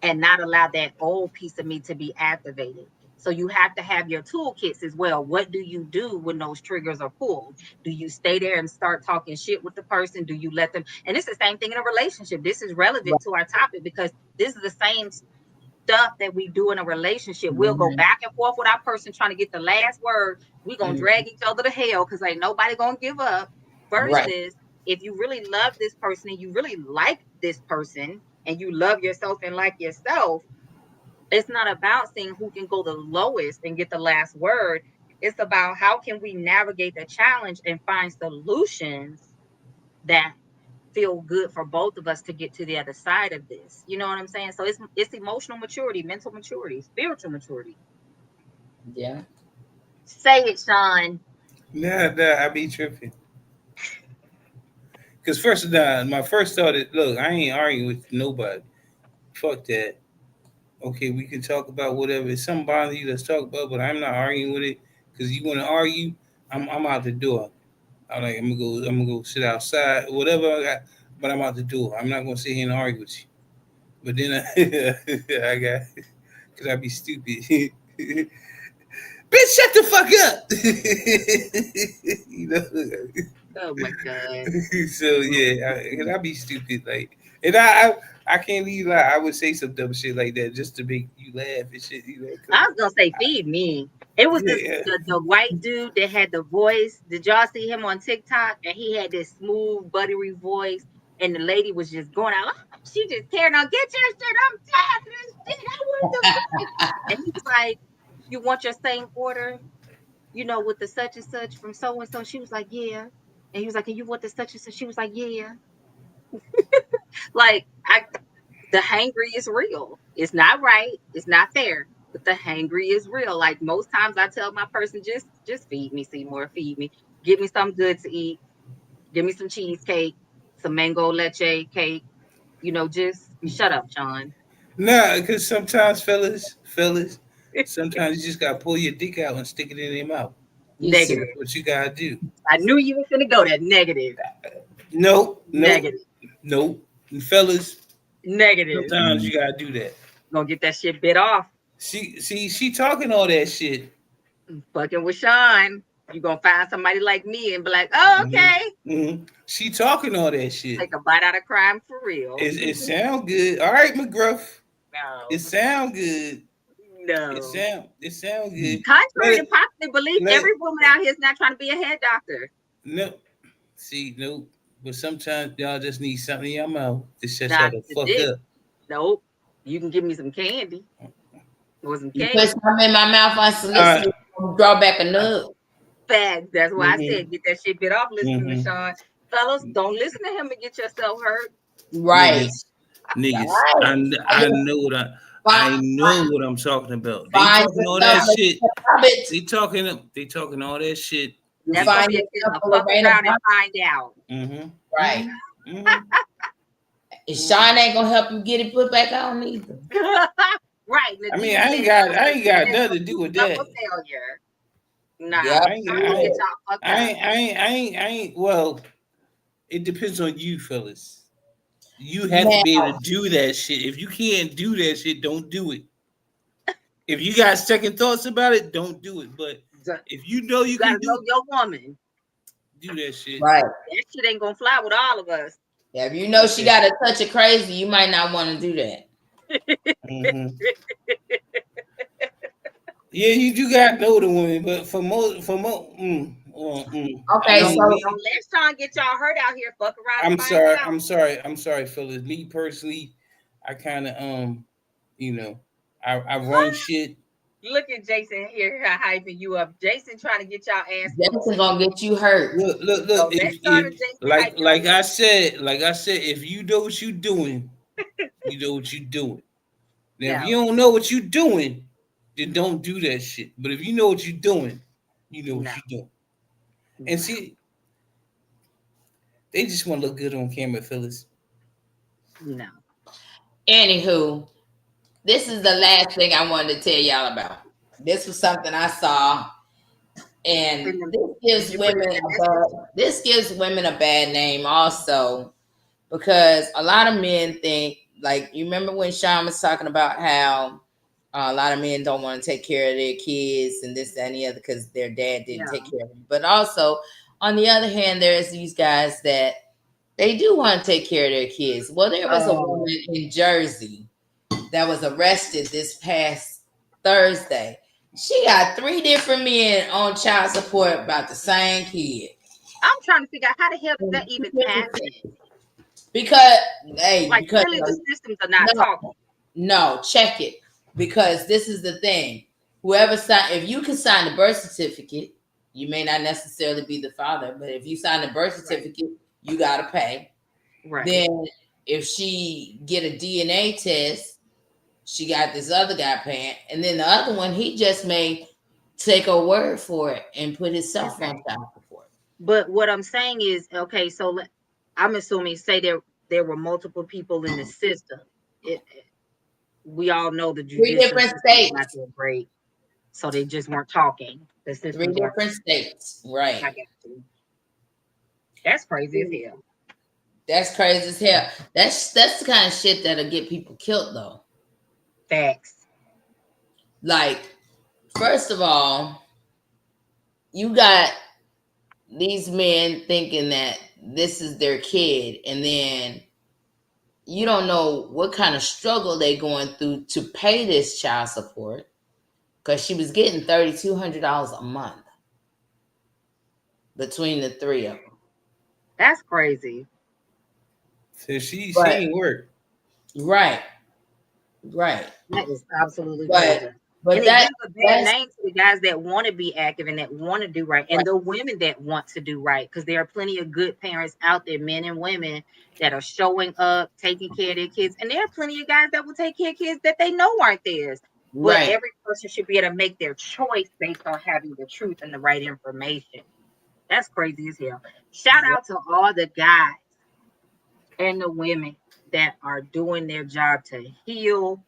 and not allow that old piece of me to be activated. So you have to have your toolkits as well. What do you do when those triggers are pulled? Do you stay there and start talking shit with the person? Do you let them? And it's the same thing in a relationship. This is relevant to our topic because this is the same stuff that we do in a relationship. We'll go back and forth with our person trying to get the last word. We're going to drag each other to hell because ain't nobody going to give up. Versus if you really love this person and you really like this person and you love yourself and like yourself, it's not about seeing who can go the lowest and get the last word. It's about how can we navigate the challenge and find solutions that feel good for both of us to get to the other side of this. You know what I'm saying? So it's emotional maturity, mental maturity, spiritual maturity. Yeah. Say it, Sean. Nah, I be tripping. Cause first of all, my first thought is, look, I ain't arguing with nobody. Fuck that. Okay, we can talk about whatever. If something bothers you, let's talk about. But I'm not arguing with it. Cause you want to argue, I'm out the door. I'm gonna go sit outside, whatever I got. But I'm out the door. I'm not gonna sit here and argue with you. But then I got, cause I be stupid. Bitch, shut the fuck up. You know. Oh my God. So yeah, I be stupid like, and I can't even lie. I would say some dumb shit like that just to make you laugh and shit. You know, I was gonna say feed me. It was yeah, the white dude that had the voice. Did y'all see him on TikTok? And he had this smooth, buttery voice, and the lady was just going out. Oh, she just tearing out. Get your shit. I'm tired of this shit. I want the voice. And he was like, "You want your same order? You know, with the such and such from so and so." She was like, "Yeah." And he was like, "And you want the such and such?" She was like, "Yeah." Like the hangry is real. It's not right. It's not fair. But the hangry is real. Like most times I tell my person, just feed me, Seymour, feed me. Give me something good to eat. Give me some cheesecake, some mango leche cake. You know, just shut up, Sean. nah, because sometimes fellas, sometimes you just gotta pull your dick out and stick it in their mouth. You see. Negative. That's what you gotta do. I knew you were gonna go there. Negative. Nope, nope, Negative. nope. And fellas, Negative. sometimes you gotta do that. Gonna get that shit bit off. She talking all that shit. Fucking with Sean. You gonna find somebody like me and be like, oh, okay. She talking all that shit. Take a bite out of crime for real. It sound good. All right, McGruff. No. It sound good. No. It sound good. Contrary to popular belief, every woman out here is not trying to be a head doctor. No. See, no. But sometimes y'all just need something in your mouth to shut y'all the fuck up. Nope. You can give me some candy. Or some You candy. put something in my mouth unsolicited, draw back a nug. Facts. That's why I said get that shit bit off listening to Sean. Fellas, don't listen to him and get yourself hurt. Right. Niggas. Right. I know what I'm talking about. They Find talking all that yourself shit. a They talking all that shit. You That's find gonna be a yourself a fuck Lorena around and Bobbitt. find out. Right. And Sean ain't gonna help you get it put back on either. Right. I mean, I ain't got nothing to do with that. Failure. Nah, Yep. I ain't. Well, it depends on you, fellas. You have to be able to do that shit. If you can't do that shit, don't do it. If you got second thoughts about it, don't do it. But if you know you can do know your woman, do that shit. Right. That shit ain't gonna fly with all of us. Yeah, if you know she got a touch of crazy, you might not want to do that. Yeah, you do got to know the woman, but for most, Okay, don't let Sean get y'all hurt out here. Fuck around. I'm sorry, fellas. Me personally, I kind of you know, I run shit. Look at Jason here hyping you up. Jason trying to get y'all ass. Jason gonna get you hurt. Look. If like I said, if you know what you doing, you know what you doing. Now, if you don't know what you doing, then don't do that shit. But if you know what you're doing, you know what you're doing. And see, they just want to look good on camera, fellas. No. Anywho, this is the last thing I wanted to tell y'all about. This was something I saw, and this gives women a bad name also, because a lot of men think, like, you remember when Sean was talking about how A lot of men don't want to take care of their kids and this, that, and the other because their dad didn't Yeah. take care of them. But also, on the other hand, there's these guys that they do want to take care of their kids. Well, there was a woman in Jersey that was arrested this past Thursday. She got 3 different men on child support about the same kid. I'm trying to figure out how the hell does that even happen? Because, hey, Like, because clearly the systems are not talking. No, check it. Because this is the thing. Whoever signed, if you can sign the birth certificate, you may not necessarily be the father, but if you sign the birth certificate, you got to pay. Right. Then if she get a DNA test, she got this other guy paying. And then the other one, he just may take a word for it and put himself on child support. But what I'm saying is, okay, so I'm assuming, say there were multiple people in the system. We all know the 3 judicial different system states. is not doing great, so they just weren't talking. The 3 different states, right? I get you. That's crazy as hell. That's crazy as hell. That's the kind of shit that'll get people killed, though. Facts. Like, first of all, you got these men thinking that this is their kid, and then you don't know what kind of struggle they going through to pay this child support, because she was getting $3,200 a month between the 3 of them. That's crazy. So she ain't work. Right. That is absolutely crazy. But and it gives a bad name to the guys that want to be active and that want to do right, and the women that want to do right, because there are plenty of good parents out there, men and women, that are showing up, taking care of their kids, and there are plenty of guys that will take care of kids that they know aren't theirs. But every person should be able to make their choice based on having the truth and the right information. That's crazy as hell. Shout out to all the guys and the women that are doing their job to heal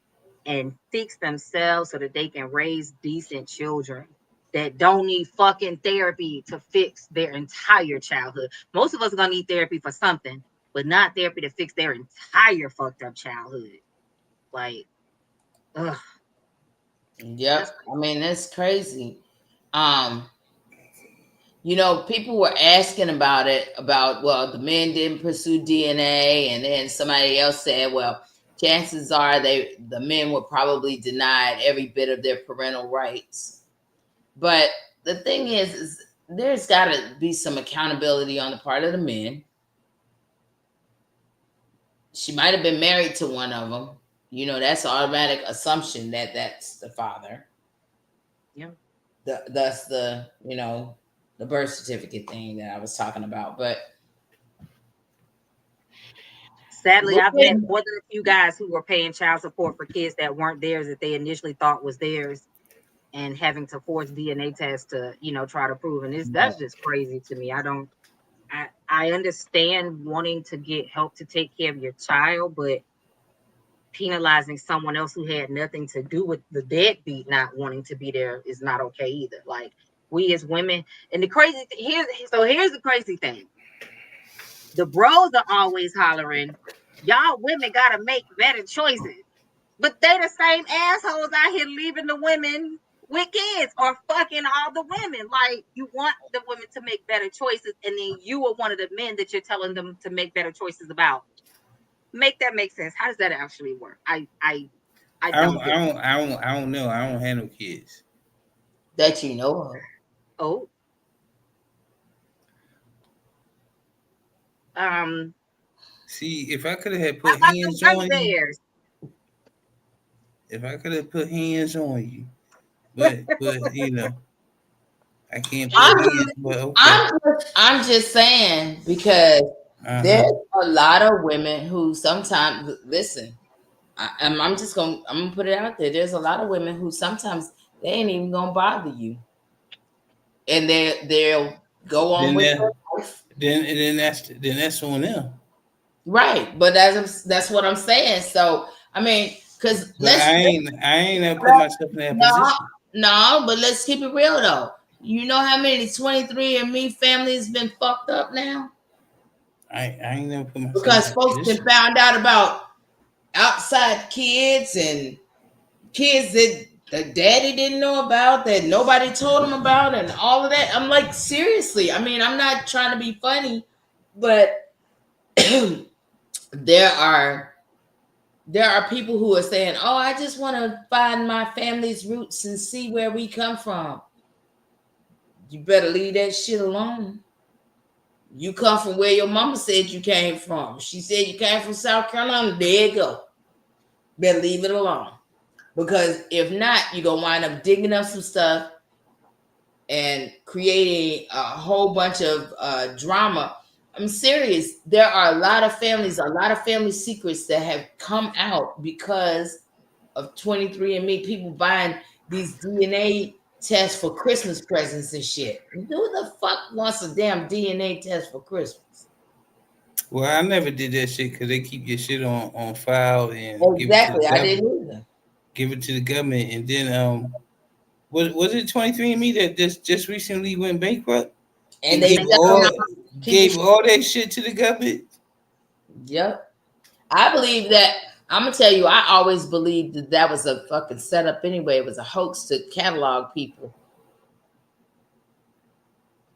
and fix themselves so that they can raise decent children that don't need fucking therapy to fix their entire childhood. Most of us are gonna need therapy for something, but not therapy to fix their entire fucked up childhood. Like, ugh. Yep. I mean, that's crazy. You know, people were asking about it, well, the men didn't pursue DNA, and then somebody else said, well, chances are the men were probably denied every bit of their parental rights. But the thing is there's got to be some accountability on the part of the men. She might have been married to one of them. You know, that's an automatic assumption that that's the father. Yeah. That's the, you know, the birth certificate thing that I was talking about. But sadly, I've met more than a few guys who were paying child support for kids that weren't theirs, that they initially thought was theirs, and having to force DNA tests to, you know, try to prove. And that's just crazy to me. I understand wanting to get help to take care of your child, but penalizing someone else who had nothing to do with the deadbeat not wanting to be there is not okay either. Like, we as women, and the crazy here's the crazy thing. The bros are always hollering, y'all women gotta make better choices. But they the same assholes out here leaving the women with kids or fucking all the women. Like, you want the women to make better choices, and then you are one of the men that you're telling them to make better choices about. Make that make sense. How does that actually work? I don't know. I don't have no kids. That you know of. Oh. See, if I could have put hands on you, if I could have put hands on you, but you know, I can't put hands. But okay. I'm just saying, because there's a lot of women who sometimes listen. I'm gonna put it out there. There's a lot of women who sometimes they ain't even gonna bother you, and they'll go on with their life. Then that's on them. Right, but that's what I'm saying. So I mean, because I ain't never put myself in that position. No, but let's keep it real though. You know how many 23andMe families been fucked up now? I ain't never put myself because in that folks position. been found out about outside kids and kids that the daddy didn't know about, that nobody told him about, and all of that. I'm like, seriously. I mean, I'm not trying to be funny, but there are people who are saying, "Oh, I just want to find my family's roots and see where we come from." You better leave that shit alone. You come from where your mama said you came from. She said you came from South Carolina. There you go. Better leave it alone. Because if not, you're going to wind up digging up some stuff and creating a whole bunch of drama. I'm serious. There are a lot of family secrets that have come out because of 23andMe. People buying these DNA tests for Christmas presents and shit. Who the fuck wants a damn DNA test for Christmas? Well, I never did that shit because they keep your shit on file and Exactly. I didn't either. give it to the government, and then was it 23andMe that just recently went bankrupt And and they gave all that shit to the government? Yep. I believe that. I'm gonna tell you, I always believed that that was a fucking setup anyway. It was a hoax to catalog people.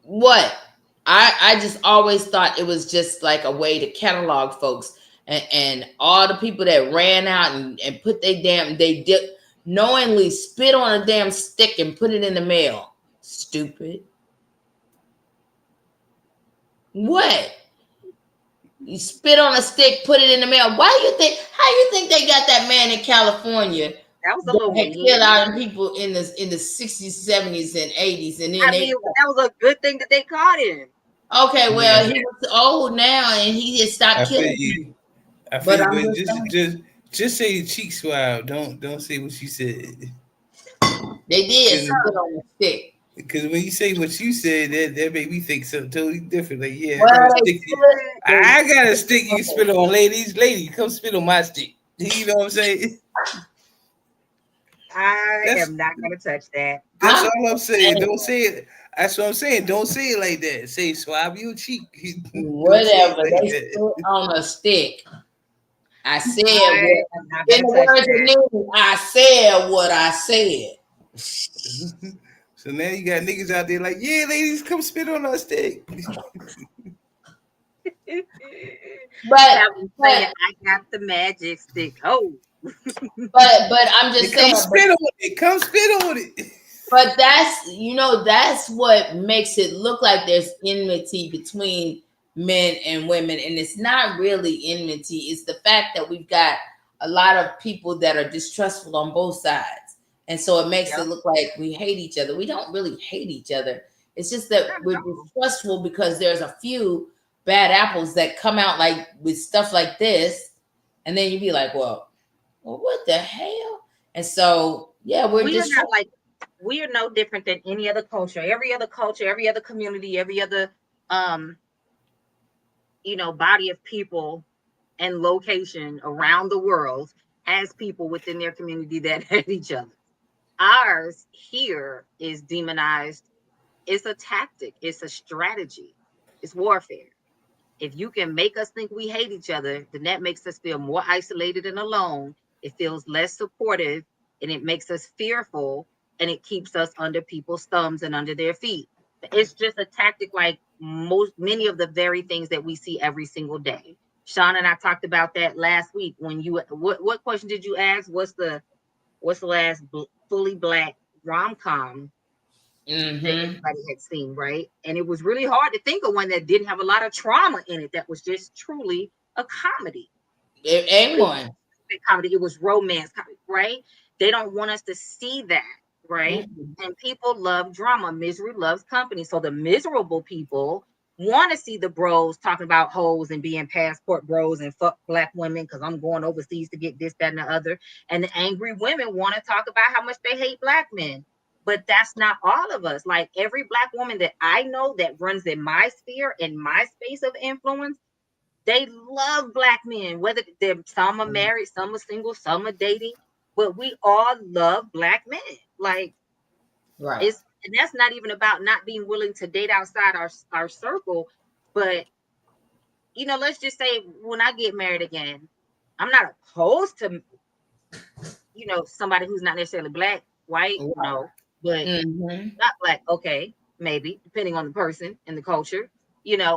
What? I just always thought it was just like a way to catalog folks, and all the people that ran out and put they did knowingly spit on a damn stick and put it in the mail. Stupid. What? You spit on a stick, put it in the mail. Why do you think? How you think they got that man in California? That was a little had killed out people in the 60s, 70s, and 80s, and then that was a good thing that they caught him. Okay, well, he was old now, and he just stopped killing people. I feel you, but just say your cheek swab. Don't say what you said. They did spit on the stick. Because when you say what you said, that made me think something totally different. Like, yeah, well, I got a stick you spit on, ladies. Lady, come spit on my stick. You know what I'm saying? I am not going to touch that. That's all I'm saying. Don't say it. That's what I'm saying. Don't say it like that. Say swab your cheek. Whatever. They spit on a stick. I said I said what I said. So now you got niggas out there like, yeah, ladies, come spit on our stick. But I got the magic stick. Oh. but I'm just saying, come spit on it. Come spit on it. But that's what makes it look like there's enmity between men and women, and it's not really enmity. It's the fact that we've got a lot of people that are distrustful on both sides, and so it makes it look like we hate each other. We don't really hate each other. It's just that we're distrustful because there's a few bad apples that come out like with stuff like this, and then you'd be like, well, what the hell? And so we are no different than any other culture. Every other culture, every other community, every other body of people and location around the world has people within their community that hate each other. Ours here is demonized. It's a tactic. It's a strategy. It's warfare. If you can make us think we hate each other, then that makes us feel more isolated and alone. It feels less supportive, and it makes us fearful, and it keeps us under people's thumbs and under their feet. It's just a tactic like many of the very things that we see every single day. Sean and I talked about that last week when what question did you ask? What's the last fully Black rom-com that everybody had seen, right? And it was really hard to think of one that didn't have a lot of trauma in it, that was just truly a comedy. It ain't one comedy. It was romance, right? They don't want us to see that, right? And people love drama. Misery loves company. So the miserable people want to see the bros talking about hoes and being passport bros and fuck Black women because I'm going overseas to get this, that, and the other. And the angry women want to talk about how much they hate Black men. But that's not all of us. Like every Black woman that I know that runs in my sphere, in my space of influence, they love Black men, whether some are married, some are single, some are dating, but we all love Black men. Like, right. And that's not even about not being willing to date outside our circle. But, let's just say when I get married again, I'm not opposed to somebody who's not necessarily black, white, Right. no, but Mm-hmm. not black, okay, maybe, depending on the person and the culture,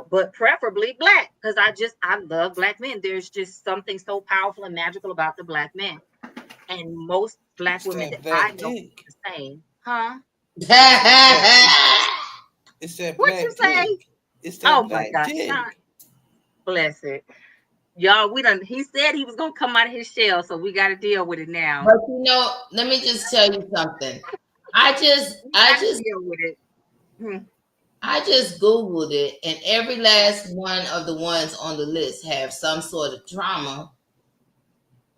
but preferably black, because I love black men. There's just something so powerful and magical about the black man. And most black It's women that that I black know dick. the same. Huh? It's that. It's that What you black say? dick. It's that Oh my black God, Sean, dick. bless it. Y'all, he said he was gonna come out of his shell, so we gotta deal with it now. But let me just tell you something. I just, We I gotta just, deal with it. Hmm. I just Googled it, and every last one of the ones on the list have some sort of trauma.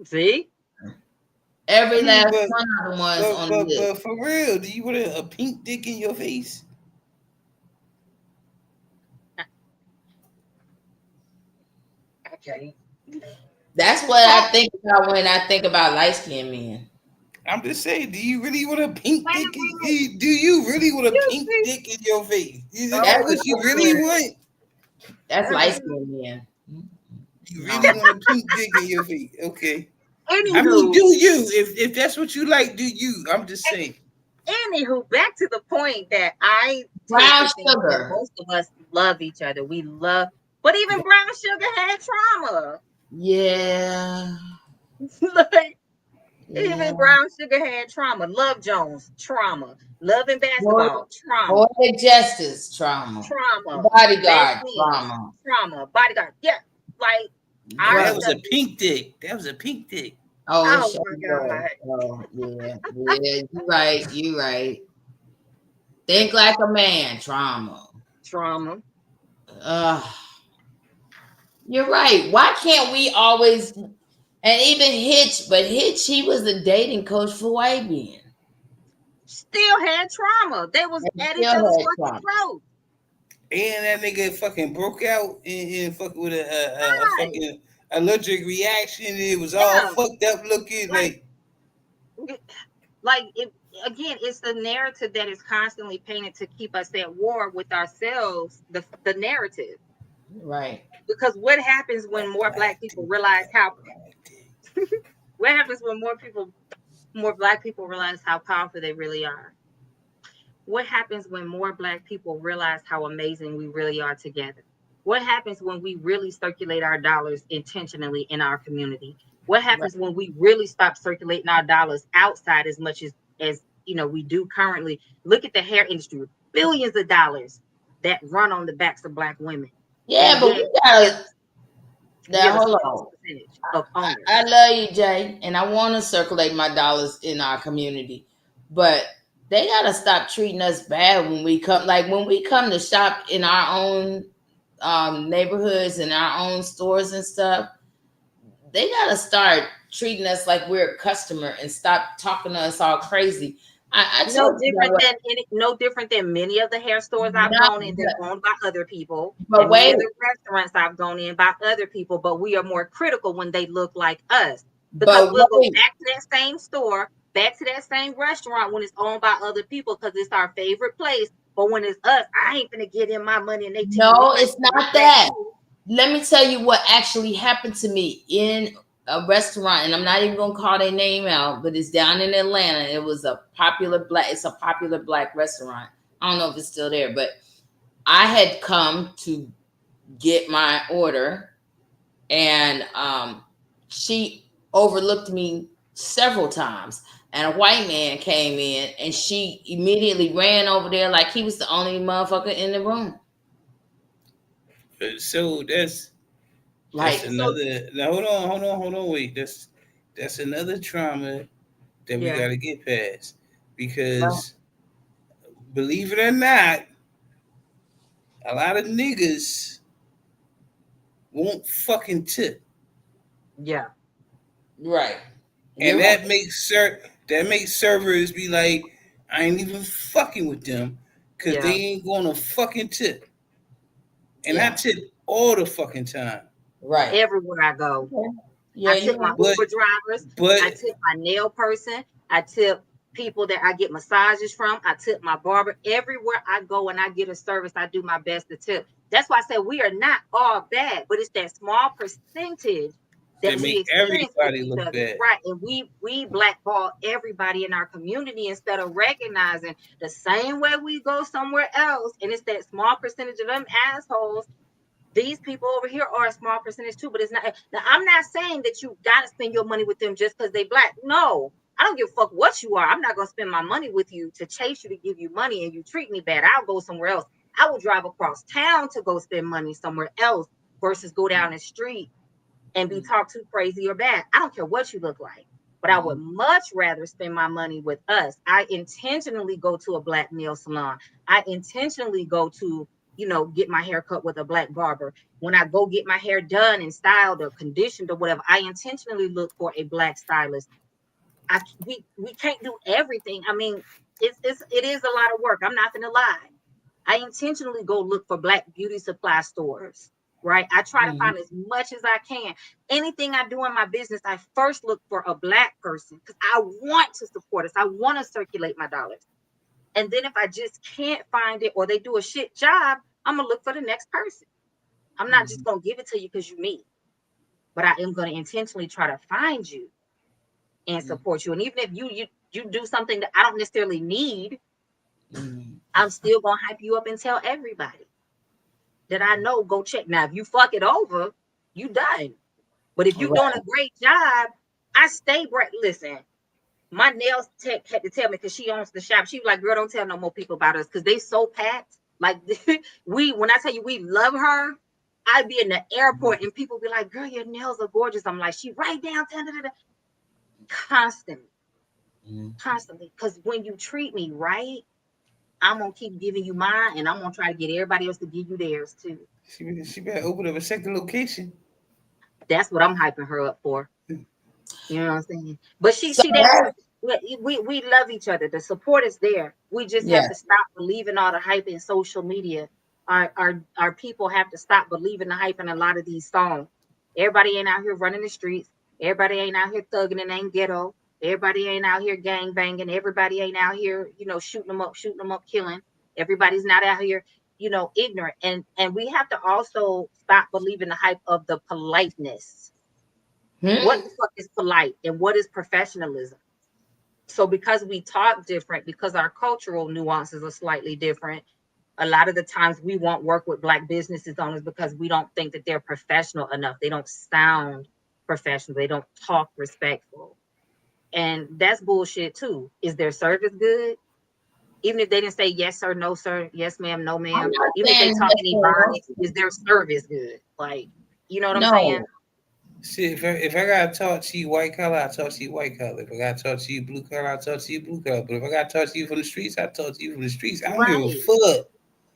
See? I Every mean, last one of the ones on the list. but for real, do you want a pink dick in your face? Okay. That's what I think about when I think about light skinned men. I'm just saying, do you really want a pink Wait dick? a minute. Do you really want a You pink see? dick in your face? Is Oh that That's my what you light really skinned. God. want? That's light skinned men. You No. really want a pink dick in your face? Okay. I mean, do Anywho, you? If that's what you like, do you? I'm just saying. back to the point that I tend Brown to think that sugar. most of us love each other. We love, but even Brown Sugar had trauma. Yeah. Like, Yeah. even Brown Sugar had trauma. Love Jones, trauma. Love and Poetic, basketball, trauma. poetic justice trauma. Trauma. Bodyguard Vaccines, trauma. trauma. Bodyguard. Yeah. Like, Oh, our that Right. was a stuff is, pink dick. That was a pink dick. Oh, it oh sure my was. God. Oh, yeah. Yeah. You right. You right. Think like a man trauma. Trauma. Ugh. You're right. Why can't we always and even Hitch, but Hitch, he was a dating coach for white men. Still had trauma. They was And at each still other's had fucking trauma. throats. And that nigga fucking broke out and fucking with a Right. fucking allergic reaction. It was all Yeah. fucked up looking. Like, Like, it again, it's the narrative that is constantly painted to keep us at war with ourselves, the narrative. Right. Because what happens when that more black black people dick. realize That how black dick. what happens when more black people realize how powerful they really are? What happens when more black people realize how amazing we really are together? What happens when we really circulate our dollars intentionally in our community? What Right. happens when we really stop circulating our dollars outside as much as we do currently? Look at the hair industry, billions of dollars that run on the backs of black women, Yeah, and but yet we gotta we have now the hold smallest on. percentage of I owners. love you, Jay, and I want to circulate my dollars in our community, but they gotta stop treating us bad when we come. Like when we come to shop in our own neighborhoods and our own stores and stuff, they gotta start treating us like we're a customer and stop talking to us all crazy. I No told you that. different than no different than many of the hair stores I've No, gone in that are owned by other people, but and many wait, of the restaurants I've gone in by other people, but we are more critical when they look like us. Because but we'll go wait. back to that same store, back to that same restaurant when it's owned by other people because it's our favorite place. But when it's us, I ain't gonna get in my money and they teaching me No, how to it's do not black that. food. Let me tell you what actually happened to me in a restaurant, and I'm not even gonna call their name out, but it's down in Atlanta. It was it's a popular black restaurant. I don't know if it's still there, but I had come to get my order, and she overlooked me several times. And a white man came in, and she immediately ran over there like he was the only motherfucker in the room. So that's Like, So another. Now hold on, wait. That's another trauma that we yeah, got to get past well, because believe it or not, a lot of niggas won't fucking tip, yeah, right. and You're right. that makes servers be like, I ain't even fucking with them because they yeah. ain't gonna fucking tip, and I Yeah. tip all the fucking time. Right. Everywhere I go. Okay. Yeah, I you're tip my right. But Uber drivers. but I tip my nail person. I tip people that I get massages from. I tip my barber. Everywhere I go and I get a service, I do my best to tip. That's why I say we are not all bad, but it's that small percentage that we make experience with everybody each look other, bad. right? And we blackball everybody in our community instead of recognizing the same way we go somewhere else, and it's that small percentage of them assholes. These people over here are a small percentage too, but it's not. Now, I'm not saying that you got to spend your money with them just because they black. No, I don't give a fuck what you are. I'm not going to spend my money with you to chase you to give you money and you treat me bad. I'll go somewhere else. I will drive across town to go spend money somewhere else versus go down the street and be talked to crazy or bad. I don't care what you look like, but I would much rather spend my money with us. I intentionally go to a black nail salon. I intentionally go to, get my hair cut with a black barber. When I go get my hair done and styled or conditioned or whatever, I intentionally look for a black stylist. We can't do everything. I mean, it is a lot of work. I'm not gonna lie. I intentionally go look for black beauty supply stores, right? I try to find as much as I can. Anything I do in my business, I first look for a black person because I want to support us. I want to circulate my dollars. And then if I just can't find it or they do a shit job, I'm gonna look for the next person. I'm not just gonna give it to you because you me, but I am gonna intentionally try to find you and support you. And even if you do something that I don't necessarily need, I'm still gonna hype you up and tell everybody that I know, go check. Now, if you fuck it over, you done. But if you doing a great job, I stay bright. Listen, my nails tech had to tell me because she owns the shop. She was like, girl, don't tell no more people about us because they so packed. Like when I tell you we love her, I'd be in the airport and people be like, girl, your nails are gorgeous. I'm like, she right downtown. Constantly. Constantly. Because when you treat me right, I'm gonna keep giving you mine, and I'm gonna try to get everybody else to give you theirs too. She better open up a second location. That's what I'm hyping her up for. You know what I'm saying? But she So that we love each other. The support is there. We just have to stop believing all the hype in social media. Our people have to stop believing the hype in a lot of these songs. Everybody ain't out here running the streets. Everybody ain't out here thugging and ain't ghetto. Everybody ain't out here gang banging. Everybody ain't out here, shooting them up, killing. Everybody's not out here, ignorant. And we have to also stop believing the hype of the politeness. What the fuck is polite and what is professionalism? So because we talk different, because our cultural nuances are slightly different, a lot of the times we won't work with black businesses owners because we don't think that they're professional enough. They don't sound professional. They don't talk respectful. And that's bullshit too. Is their service good? Even if they didn't say yes sir, no sir, yes ma'am, no ma'am, even if they talk any Ebonics, is their service good? Like, you know what I'm saying? See, if I gotta talk to you white collar, I talk to you white collar. If I gotta talk to you blue collar, I talk to you blue collar. But if I gotta talk to you from the streets, I talk to you from the streets. I don't give a fuck.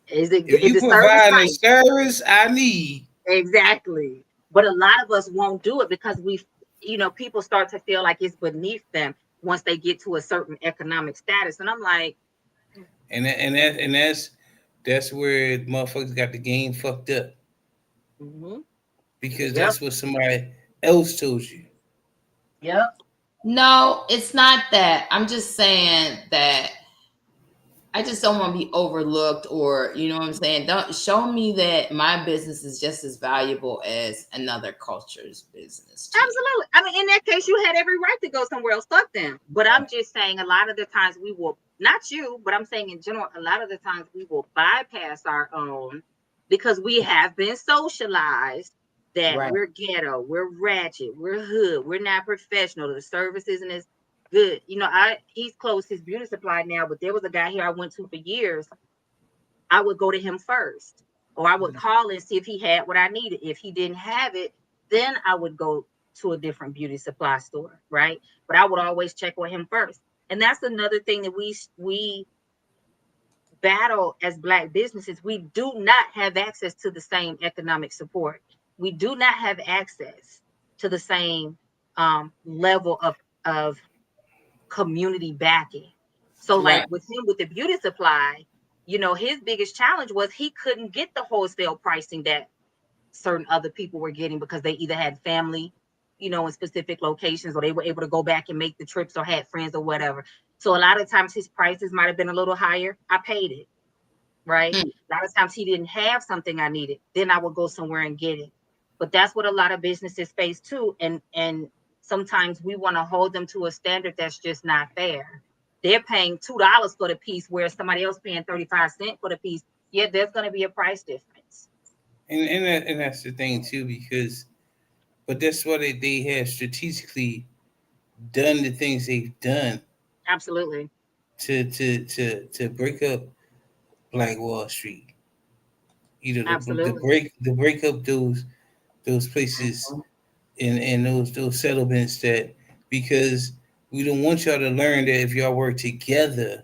Is If you the service provide the right? service I need, Exactly. But a lot of us won't do it because people start to feel like it's beneath them once they get to a certain economic status. And I'm like, and that's where motherfuckers got the game fucked up because yep, that's what somebody else told you. yep. no, it's not that. I'm just saying that I just don't want to be overlooked, or you know what I'm saying? Don't show me that my business is just as valuable as another culture's business to you. Absolutely. I mean, in that case, you had every right to go somewhere else. Fuck them. But I'm just saying a lot of the times we will, not you, but I'm saying in general, a lot of the times we will bypass our own because we have been socialized that Right. we're ghetto, we're ratchet, we're hood, we're not professional. The service isn't as good. He's closed his beauty supply now, but there was a guy here I went to for years. I would go to him first, or I would call and see if he had what I needed. If he didn't have it, then I would go to a different beauty supply store, right? But I would always check with him first. And that's another thing that we battle as Black businesses. We do not have access to the same economic support. We do not have access to the same level of community backing. So like Right. with him with the beauty supply, his biggest challenge was he couldn't get the wholesale pricing that certain other people were getting because they either had family, in specific locations, or they were able to go back and make the trips or had friends or whatever. So a lot of times his prices might have been a little higher. I paid it, right? A lot of times he didn't have something I needed. Then I would go somewhere and get it. But that's what a lot of businesses face too. And sometimes we want to hold them to a standard that's just not fair. They're paying $2 for the piece, where somebody else paying 35 cents for the piece. Yeah, there's going to be a price difference. And that's the thing too, because but that's why they have strategically done the things they've done Absolutely. to break up Black Wall Street. You know, Absolutely. the break up those places and those settlements, that because we don't want y'all to learn that if y'all work together,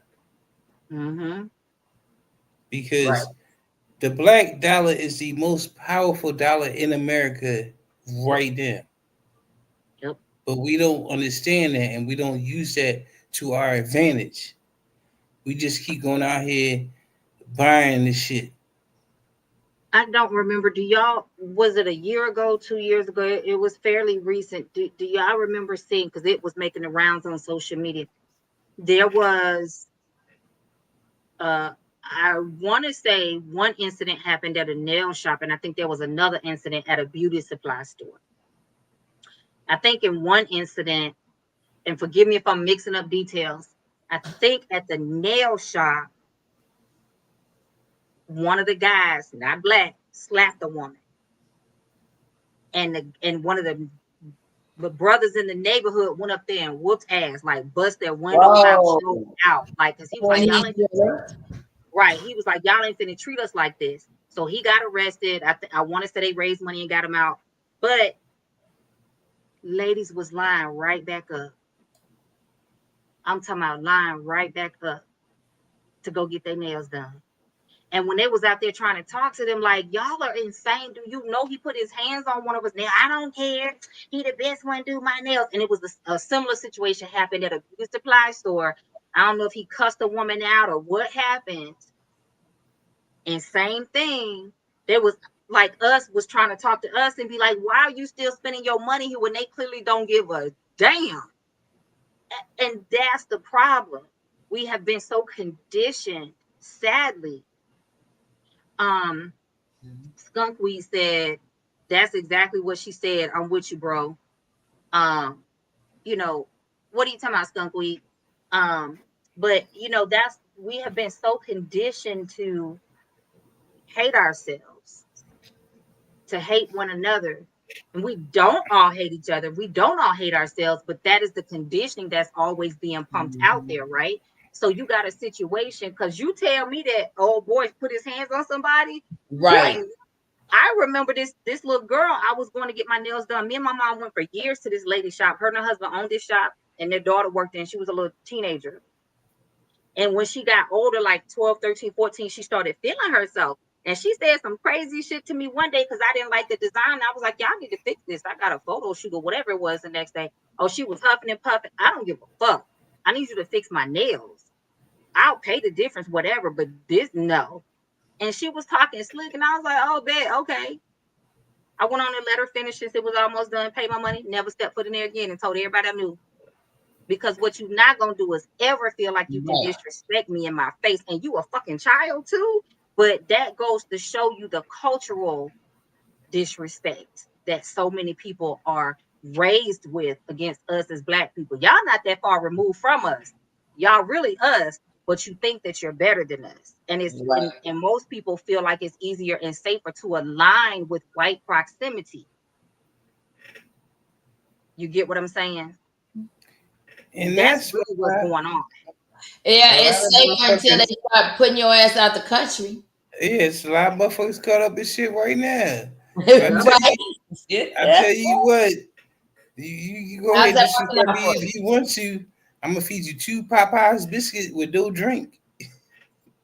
Mm-hmm. Right. because the black dollar is the most powerful dollar in America right now. Yep. But we don't understand that, and we don't use that to our advantage. We just keep going out here buying the shit. I don't remember. Do y'all, was it a year ago, 2 years ago? It was fairly recent. Do y'all remember seeing, because it was making the rounds on social media? There was, I want to say one incident happened at a nail shop, and I think there was another incident at a beauty supply store. I think in one incident, and forgive me if I'm mixing up details, I think at the nail shop, one of the guys, not black, slapped a woman. And one of the brothers in the neighborhood went up there and whooped ass, like bust their windows out, drove Whoa. out, like, because he was When like, he y'all ain't did. right. He was like, y'all ain't finna treat us like this. So he got arrested. I want to say they raised money and got him out, but ladies was lying right back up. I'm talking about lying right back up to go get their nails done. And when they was out there trying to talk to them, like, y'all are insane. Do you know he put his hands on one of us nails? I don't care. He the best one to do my nails. And it was a similar situation happened at a beauty supply store. I don't know if he cussed a woman out or what happened. And same thing. There was, like, us was trying to talk to us and be like, why are you still spending your money here when they clearly don't give a damn? And that's the problem. We have been so conditioned, sadly. Skunkweed said, that's exactly what she said. I'm with you, bro. Um, you know, what are you talking about, Skunkweed? But that's, we have been so conditioned to hate ourselves, to hate one another. And we don't all hate each other. We don't all hate ourselves, but that is the conditioning that's always being pumped out there, right? So you got a situation, because you tell me that old boy put his hands on somebody, you Right. ain't. I remember this little girl. I was going to get my nails done. Me and my mom went for years to this lady shop. Her and her husband owned this shop, and their daughter worked in. She was a little teenager. And when she got older, like 12, 13, 14, she started feeling herself. And she said some crazy shit to me one day because I didn't like the design. I was like, y'all need to fix this. I got a photo shoot or whatever it was the next day. Oh, she was huffing and puffing. I don't give a fuck. I need you to fix my nails. I'll pay the difference, whatever, but this, no. And she was talking slick, and I was like, oh, bet, okay. I went on and let her finish this. It was almost done. Paid my money. Never stepped foot in there again, and told everybody I knew. Because what you're not going to do is ever feel like you can Right. disrespect me in my face. And you a fucking child too. But that goes to show you the cultural disrespect that so many people are raised with against us as Black people. Y'all not that far removed from us. Y'all really us, but you think that you're better than us. And Right. and most people feel like it's easier and safer to align with white proximity. You get what I'm saying? And That's that's really what's why going on. Yeah, a lot it's of safer until they motherfuckers, start putting your ass out the country. yes, a lot of motherfuckers caught up in shit right now. But Yep. Right. I tell you what, you go How's ahead and that disrespect working out me for if you? you want to. I'm gonna feed you 2 Popeyes biscuits with no drink.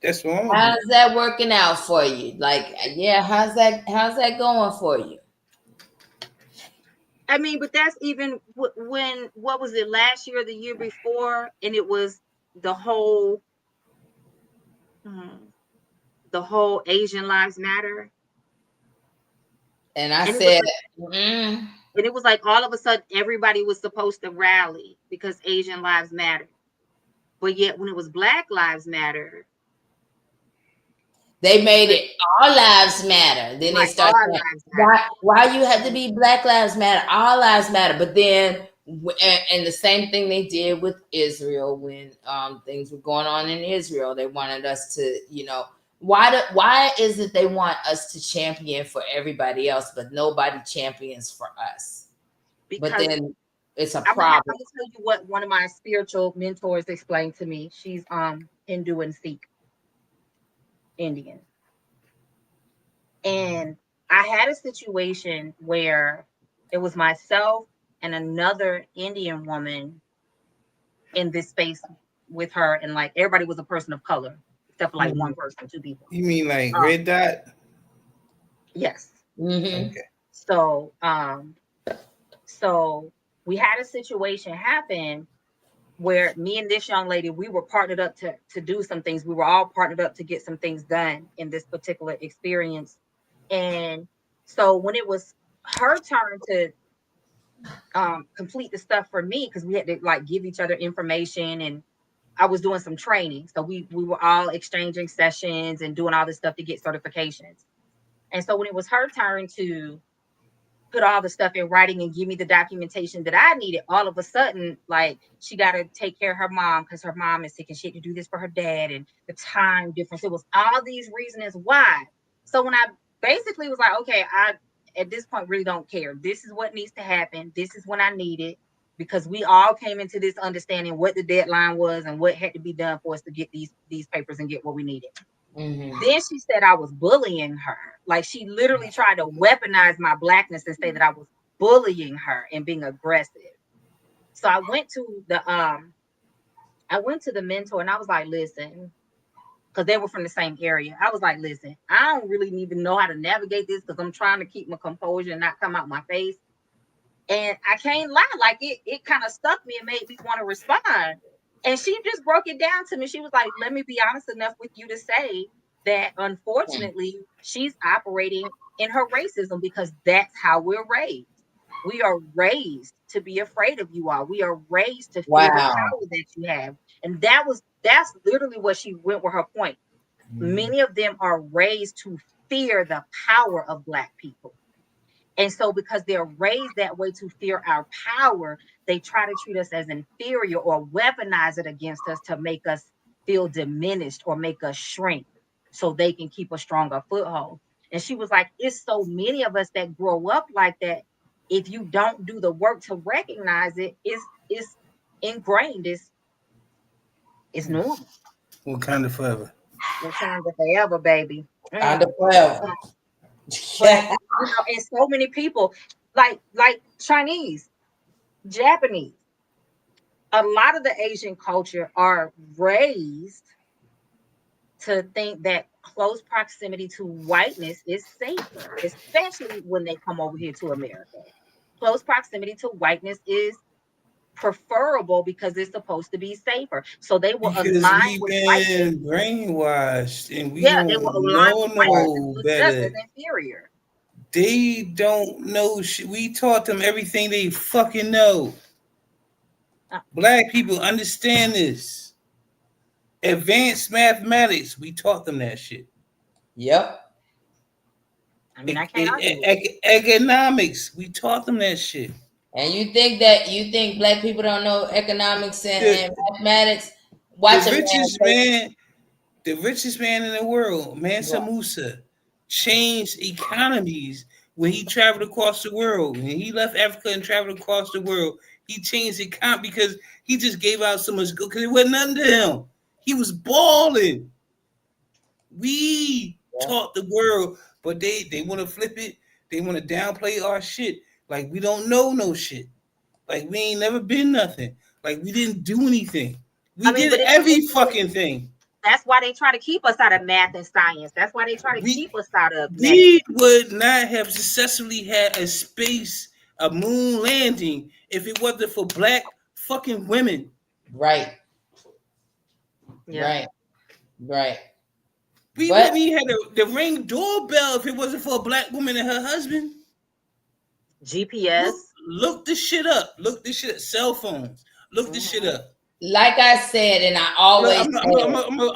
That's what I'm gonna do. How's that working out for you? Like, yeah, how's that going for you? I mean, but that's even when, what was it, last year or the year before? And it was the whole, hmm, the whole Asian Lives Matter. And I And it was said, like, mm, and it was like all of a sudden everybody was supposed to rally because Asian Lives Matter. But yet when it was Black Lives Matter, They made it all lives matter. Then they Right, start all saying, lives matter. why you have to be Black Lives Matter? All lives matter. But then, and the same thing they did with Israel when things were going on in Israel. They wanted us to, why is it they want us to champion for everybody else, but nobody champions for us? But Because then it's a I'm gonna problem. tell you what one of my spiritual mentors explained to me. She's Hindu and Sikh Indian. And I had a situation where it was myself and another Indian woman in this space with her, and like everybody was a person of color, except for like one person, two people. You mean like Um, Red Dot? yes. Mm-hmm. Okay. So so we had a situation happen where me and this young lady, we were partnered up to do some things. We were all partnered up to get some things done in this particular experience. And so when it was her turn to complete the stuff for me, because we had to like give each other information, and I was doing some training. So we were all exchanging sessions and doing all this stuff to get certifications. And so when it was her turn to put all the stuff in writing and give me the documentation that I needed, all of a sudden, like, she got to take care of her mom because her mom is sick and she had to do this for her dad, and the time difference. It was all these reasons why. So when I basically was like, okay, I at this point really don't care. This is what needs to happen. This is when I need it, because we all came into this understanding what the deadline was and what had to be done for us to get these papers and get what we needed. Mm-hmm. Then she said I was bullying her. Like, she literally tried to weaponize my Blackness and say that I was bullying her and being aggressive. So I went to the mentor and I was like, listen, because they were from the same area. I was like, listen, I don't really even know how to navigate this because I'm trying to keep my composure and not come out my face. And I can't lie, like it kind of stuck me and made me want to respond. And she just broke it down to me. She was like, let me be honest enough with you to say that unfortunately she's operating in her racism because that's how we're raised. We are raised to be afraid of you all. We are raised to fear the Wow. power that you have. And that's literally what she went with her point. Many of them are raised to fear the power of Black people. And so because they're raised that way to fear our power, they try to treat us as inferior or weaponize it against us to make us feel diminished or make us shrink so they can keep a stronger foothold. And she was like, it's so many of us that grow up like that. If you don't do the work to recognize it, it's ingrained. It's normal. Wakanda forever. Wakanda forever, baby. Under 12. But and so many people like Chinese, Japanese, a lot of the Asian culture are raised to think that close proximity to whiteness is safer, especially when they come over here to America. Close proximity to whiteness is preferable because it's supposed to be safer. So they will Because align we've with whiteness. been brainwashed and we Yeah, they will don't align with whiteness and know look at us better. as inferior. They don't know shit. We taught them everything they fucking know. Black people understand this. Advanced mathematics, we taught them that shit. Yep. I mean, I can't argue with it. Economics, we taught them that shit. And you think Black people don't know economics and mathematics? Watch The a man. richest man in the world, Mansa Right. Musa, changed economies when he traveled across the world. When he left Africa and traveled across the world, he changed the economy because he just gave out so much good because it wasn't under him. He was balling. We taught the world, but they want to flip it. They want to downplay our shit. Like we don't know no shit. Like we ain't never been nothing. Like we didn't do anything. We did but every fucking thing. That's why they try to keep us out of math and science. That's why they try to keep us out of We medicine. would not have successfully had a moon landing if it wasn't for Black fucking women. Right. Yeah. Right. We wouldn't even have the ring doorbell if it wasn't for a Black woman and her husband. GPS. Look this shit up. Look this shit up. Cell phones. Look this shit up. like I said, and I Look, always I'm say,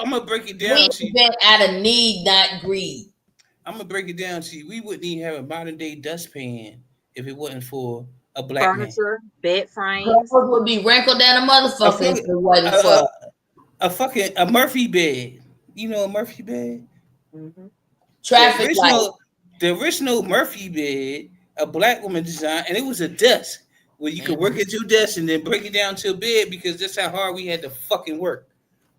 gonna break it we down to you. invent out of need, not greed. I'm gonna break it down to you. We wouldn't even have a modern day dustpan if it wasn't for a black man. Furniture, bed frames. Clothes would be wrinkled down a A motherfucker if it fucking wasn't a, for a Murphy bed. You know a Murphy bed? Hmm. The traffic light. original Murphy bed, a black woman designed, and it was a desk where you could work Mhm. at your desk and then break it down to a bed because that's how hard we had to fucking work.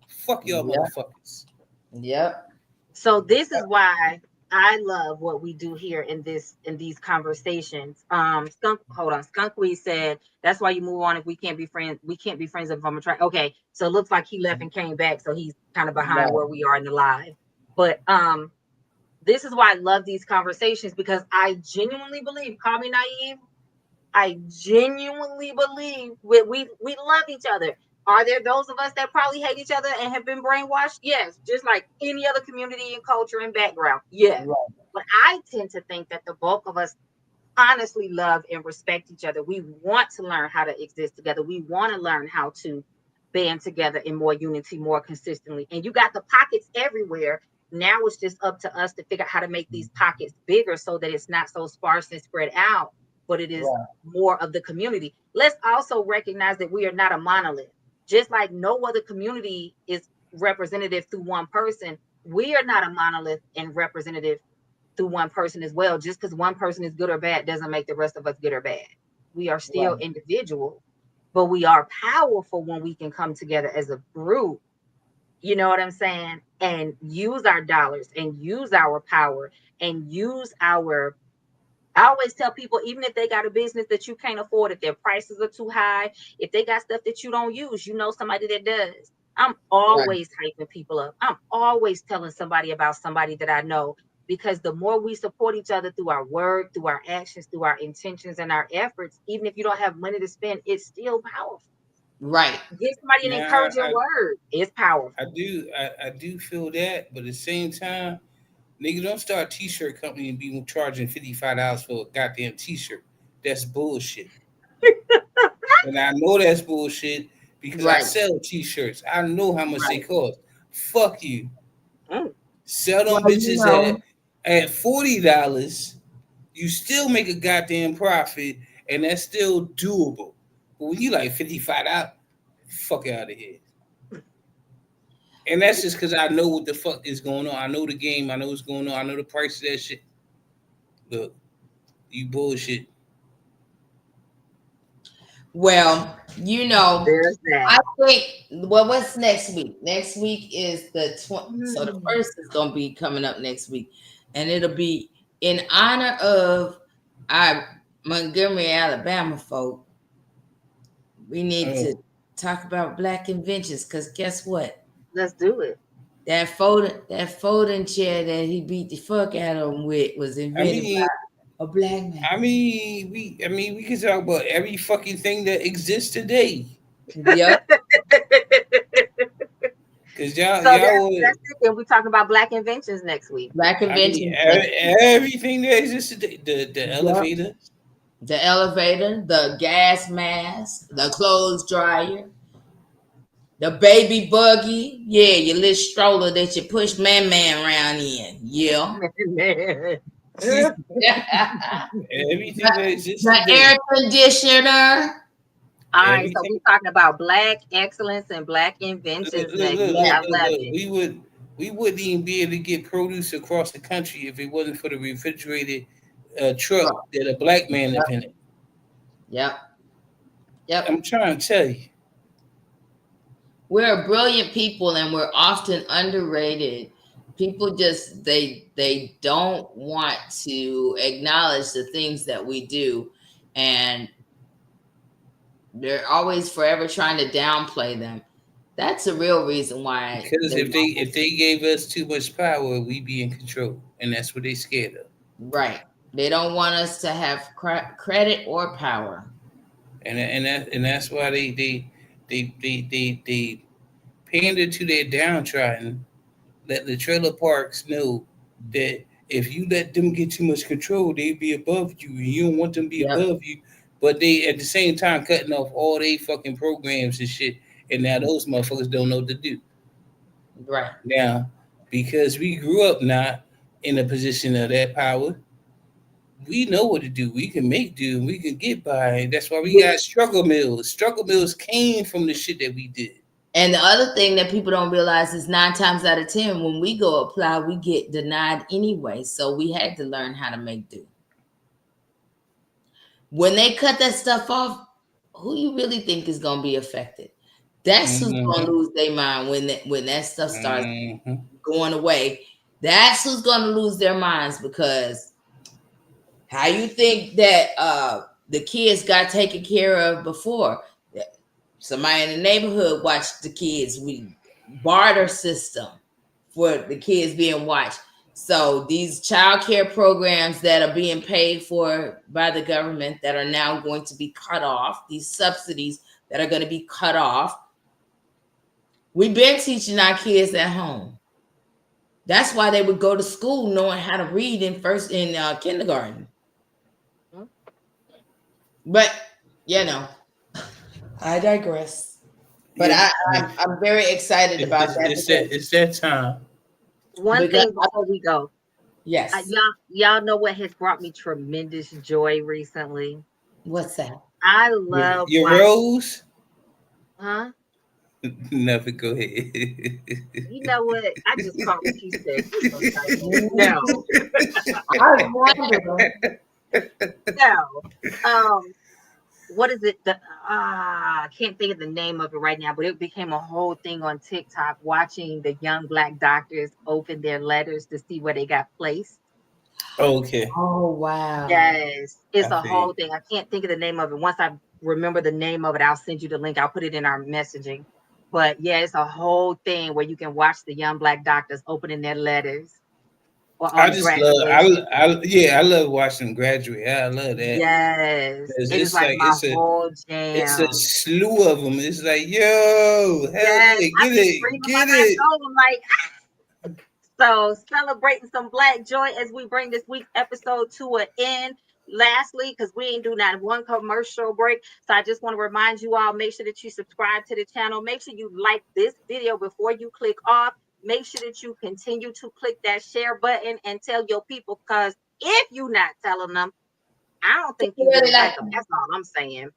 Fuck y'all Yep. motherfuckers. Yep. So this is why I love what we do here in these conversations. Skunk, hold on. Skunkweed said that's why you move on if we can't be friends. We can't be friends if I'm a try. Okay, so it looks like he left and came back, so he's kind of behind Right. where we are in the live. But this is why I love these conversations because I genuinely believe. Call me naive. I genuinely believe we love each other. Are there those of us that probably hate each other and have been brainwashed? Yes, just like any other community and culture and background. Yes. Right. But I tend to think that the bulk of us honestly love and respect each other. We want to learn how to exist together. We want to learn how to band together in more unity, more consistently. And you got the pockets everywhere. Now it's just up to us to figure out how to make these pockets bigger so that it's not so sparse and spread out, but it is Right. more of the community. Let's also recognize that we are not a monolith. Just like no other community is representative through one person, we are not a monolith and representative through one person as well. Just because one person is good or bad doesn't make the rest of us good or bad. We are still Right. individuals, but we are powerful when we can come together as a group. You know what I'm saying? And use our dollars and use our power and use our. I always tell people, even if they got a business that you can't afford, if their prices are too high, if they got stuff that you don't use, you know somebody that does. I'm Right. always hyping people up. I'm always telling somebody about somebody that I know because the more we support each other through our word, through our actions, through our intentions and our efforts, even if you don't have money to spend, it's still powerful. Right. Give somebody an Now encouraging word. It's powerful. I do feel that, but at the same time, nigga, don't start a t-shirt company and be charging $55 for a goddamn t-shirt. That's bullshit. And I know that's bullshit because I Right. sell t-shirts. I know how much they Right. cost. Fuck you. Mm. Sell Well, them bitches at $40. You still make a goddamn profit, and that's still doable. But when you like $55, fuck out of here. And that's just because I know what the fuck is going on. I know the game. I know what's going on. I know the price of that shit. Look, you bullshit. Well, There's that. I think. Well, what's next week? Next week is the 20th. So the Mm. first is gonna be coming up next week, and it'll be in honor of our Montgomery, Alabama folk. We need to Oh, talk about Black inventions, because guess what? Let's do it. That folding chair that he beat the fuck out of him with was I invented mean, by a black man. we can talk about every fucking thing that exists today. Yep. Cause So y'all would. that's it. And we talk about Black inventions next week. Black I mean, inventions. everything that exists today. The Yep. elevator. The elevator, the gas mask, the clothes dryer, the baby buggy. Yeah, your little stroller that you push man around in. Yeah. the, Everything that exists the air today. conditioner. All right, so Everything. we're talking about Black excellence and Black inventions next week. I love Look. it. We wouldn't even be able to get produce across the country if it wasn't for the refrigerated truck that a black man Yep. invented. Yep. Yep. I'm trying to tell you. We're brilliant people and we're often underrated. People just they don't want to acknowledge the things that we do, and they're always forever trying to downplay them. That's the real reason why Because they if they gave us too much power, we'd be in control, and that's what they scared of. right. They don't want us to have credit or power. And that's why they pander to their downtrodden. Let the trailer parks know that if you let them get too much control, they be above you, and you don't want them to be Yep. above you. But they at the same time cutting off all they fucking programs and shit and now those motherfuckers don't know what to do. Right. Now, because we grew up not in a position of that power, we know what to do. We can make do and we can get by. That's why we got struggle mills. Struggle mills came from the shit that we did. And the other thing that people don't realize is 9 times out of 10, when we go apply, we get denied anyway. So we had to learn how to make do. When they cut that stuff off, who you really think is going to be affected? That's who's going to lose their mind when that stuff starts going away. That's who's going to lose their minds, because how you think that the kids got taken care of before? Somebody in the neighborhood watched the kids. We barter system for the kids being watched. So these child care programs that are being paid for by the government that are now going to be cut off, these subsidies that are going to be cut off. We've been teaching our kids at home. That's why they would go to school knowing how to read in kindergarten. But, I digress. But yeah. I'm very excited about that. It's that time. One thing before we go. Yes. Y'all know what has brought me tremendous joy recently? What's that? I love your rose. Huh? Never, go ahead. You know what? I just caught what you said. No. I was wondering. No. What is it? I can't think of the name of it right now, but it became a whole thing on TikTok, watching the young Black doctors open their letters to see where they got placed. Okay. Oh, wow. Yes. It's a whole thing. I can't think of the name of it. Once I remember the name of it, I'll send you the link. I'll put it in our messaging. But yeah, it's a whole thing where you can watch the young Black doctors opening their letters. I just I love watching them graduate. I love that. Yes, it's like my whole jam. It's a slew of them. It's like, yo, hell yeah, get it. I'm like, so celebrating some Black joy as we bring this week's episode to an end. Lastly, because we ain't do not one commercial break, so I just want to remind you all, make sure that you subscribe to the channel. Make sure you like this video before you click off. Make sure that you continue to click that share button and tell your people, because if you're not telling them, I don't think you really like them. That's all I'm saying.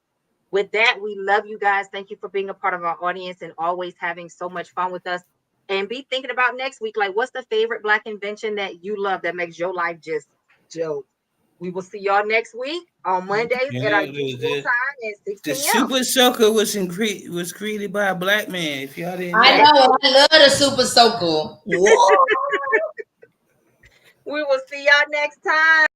With that, we love you guys. Thank you for being a part of our audience and always having so much fun with us. And be thinking about next week, like, what's the favorite Black invention that you love that makes your life just dope? We will see y'all next week on Mondays at our usual time at 6 p.m. The Super Soaker was created by a Black man. If y'all didn't know. I know. I love the Super Soaker. We will see y'all next time.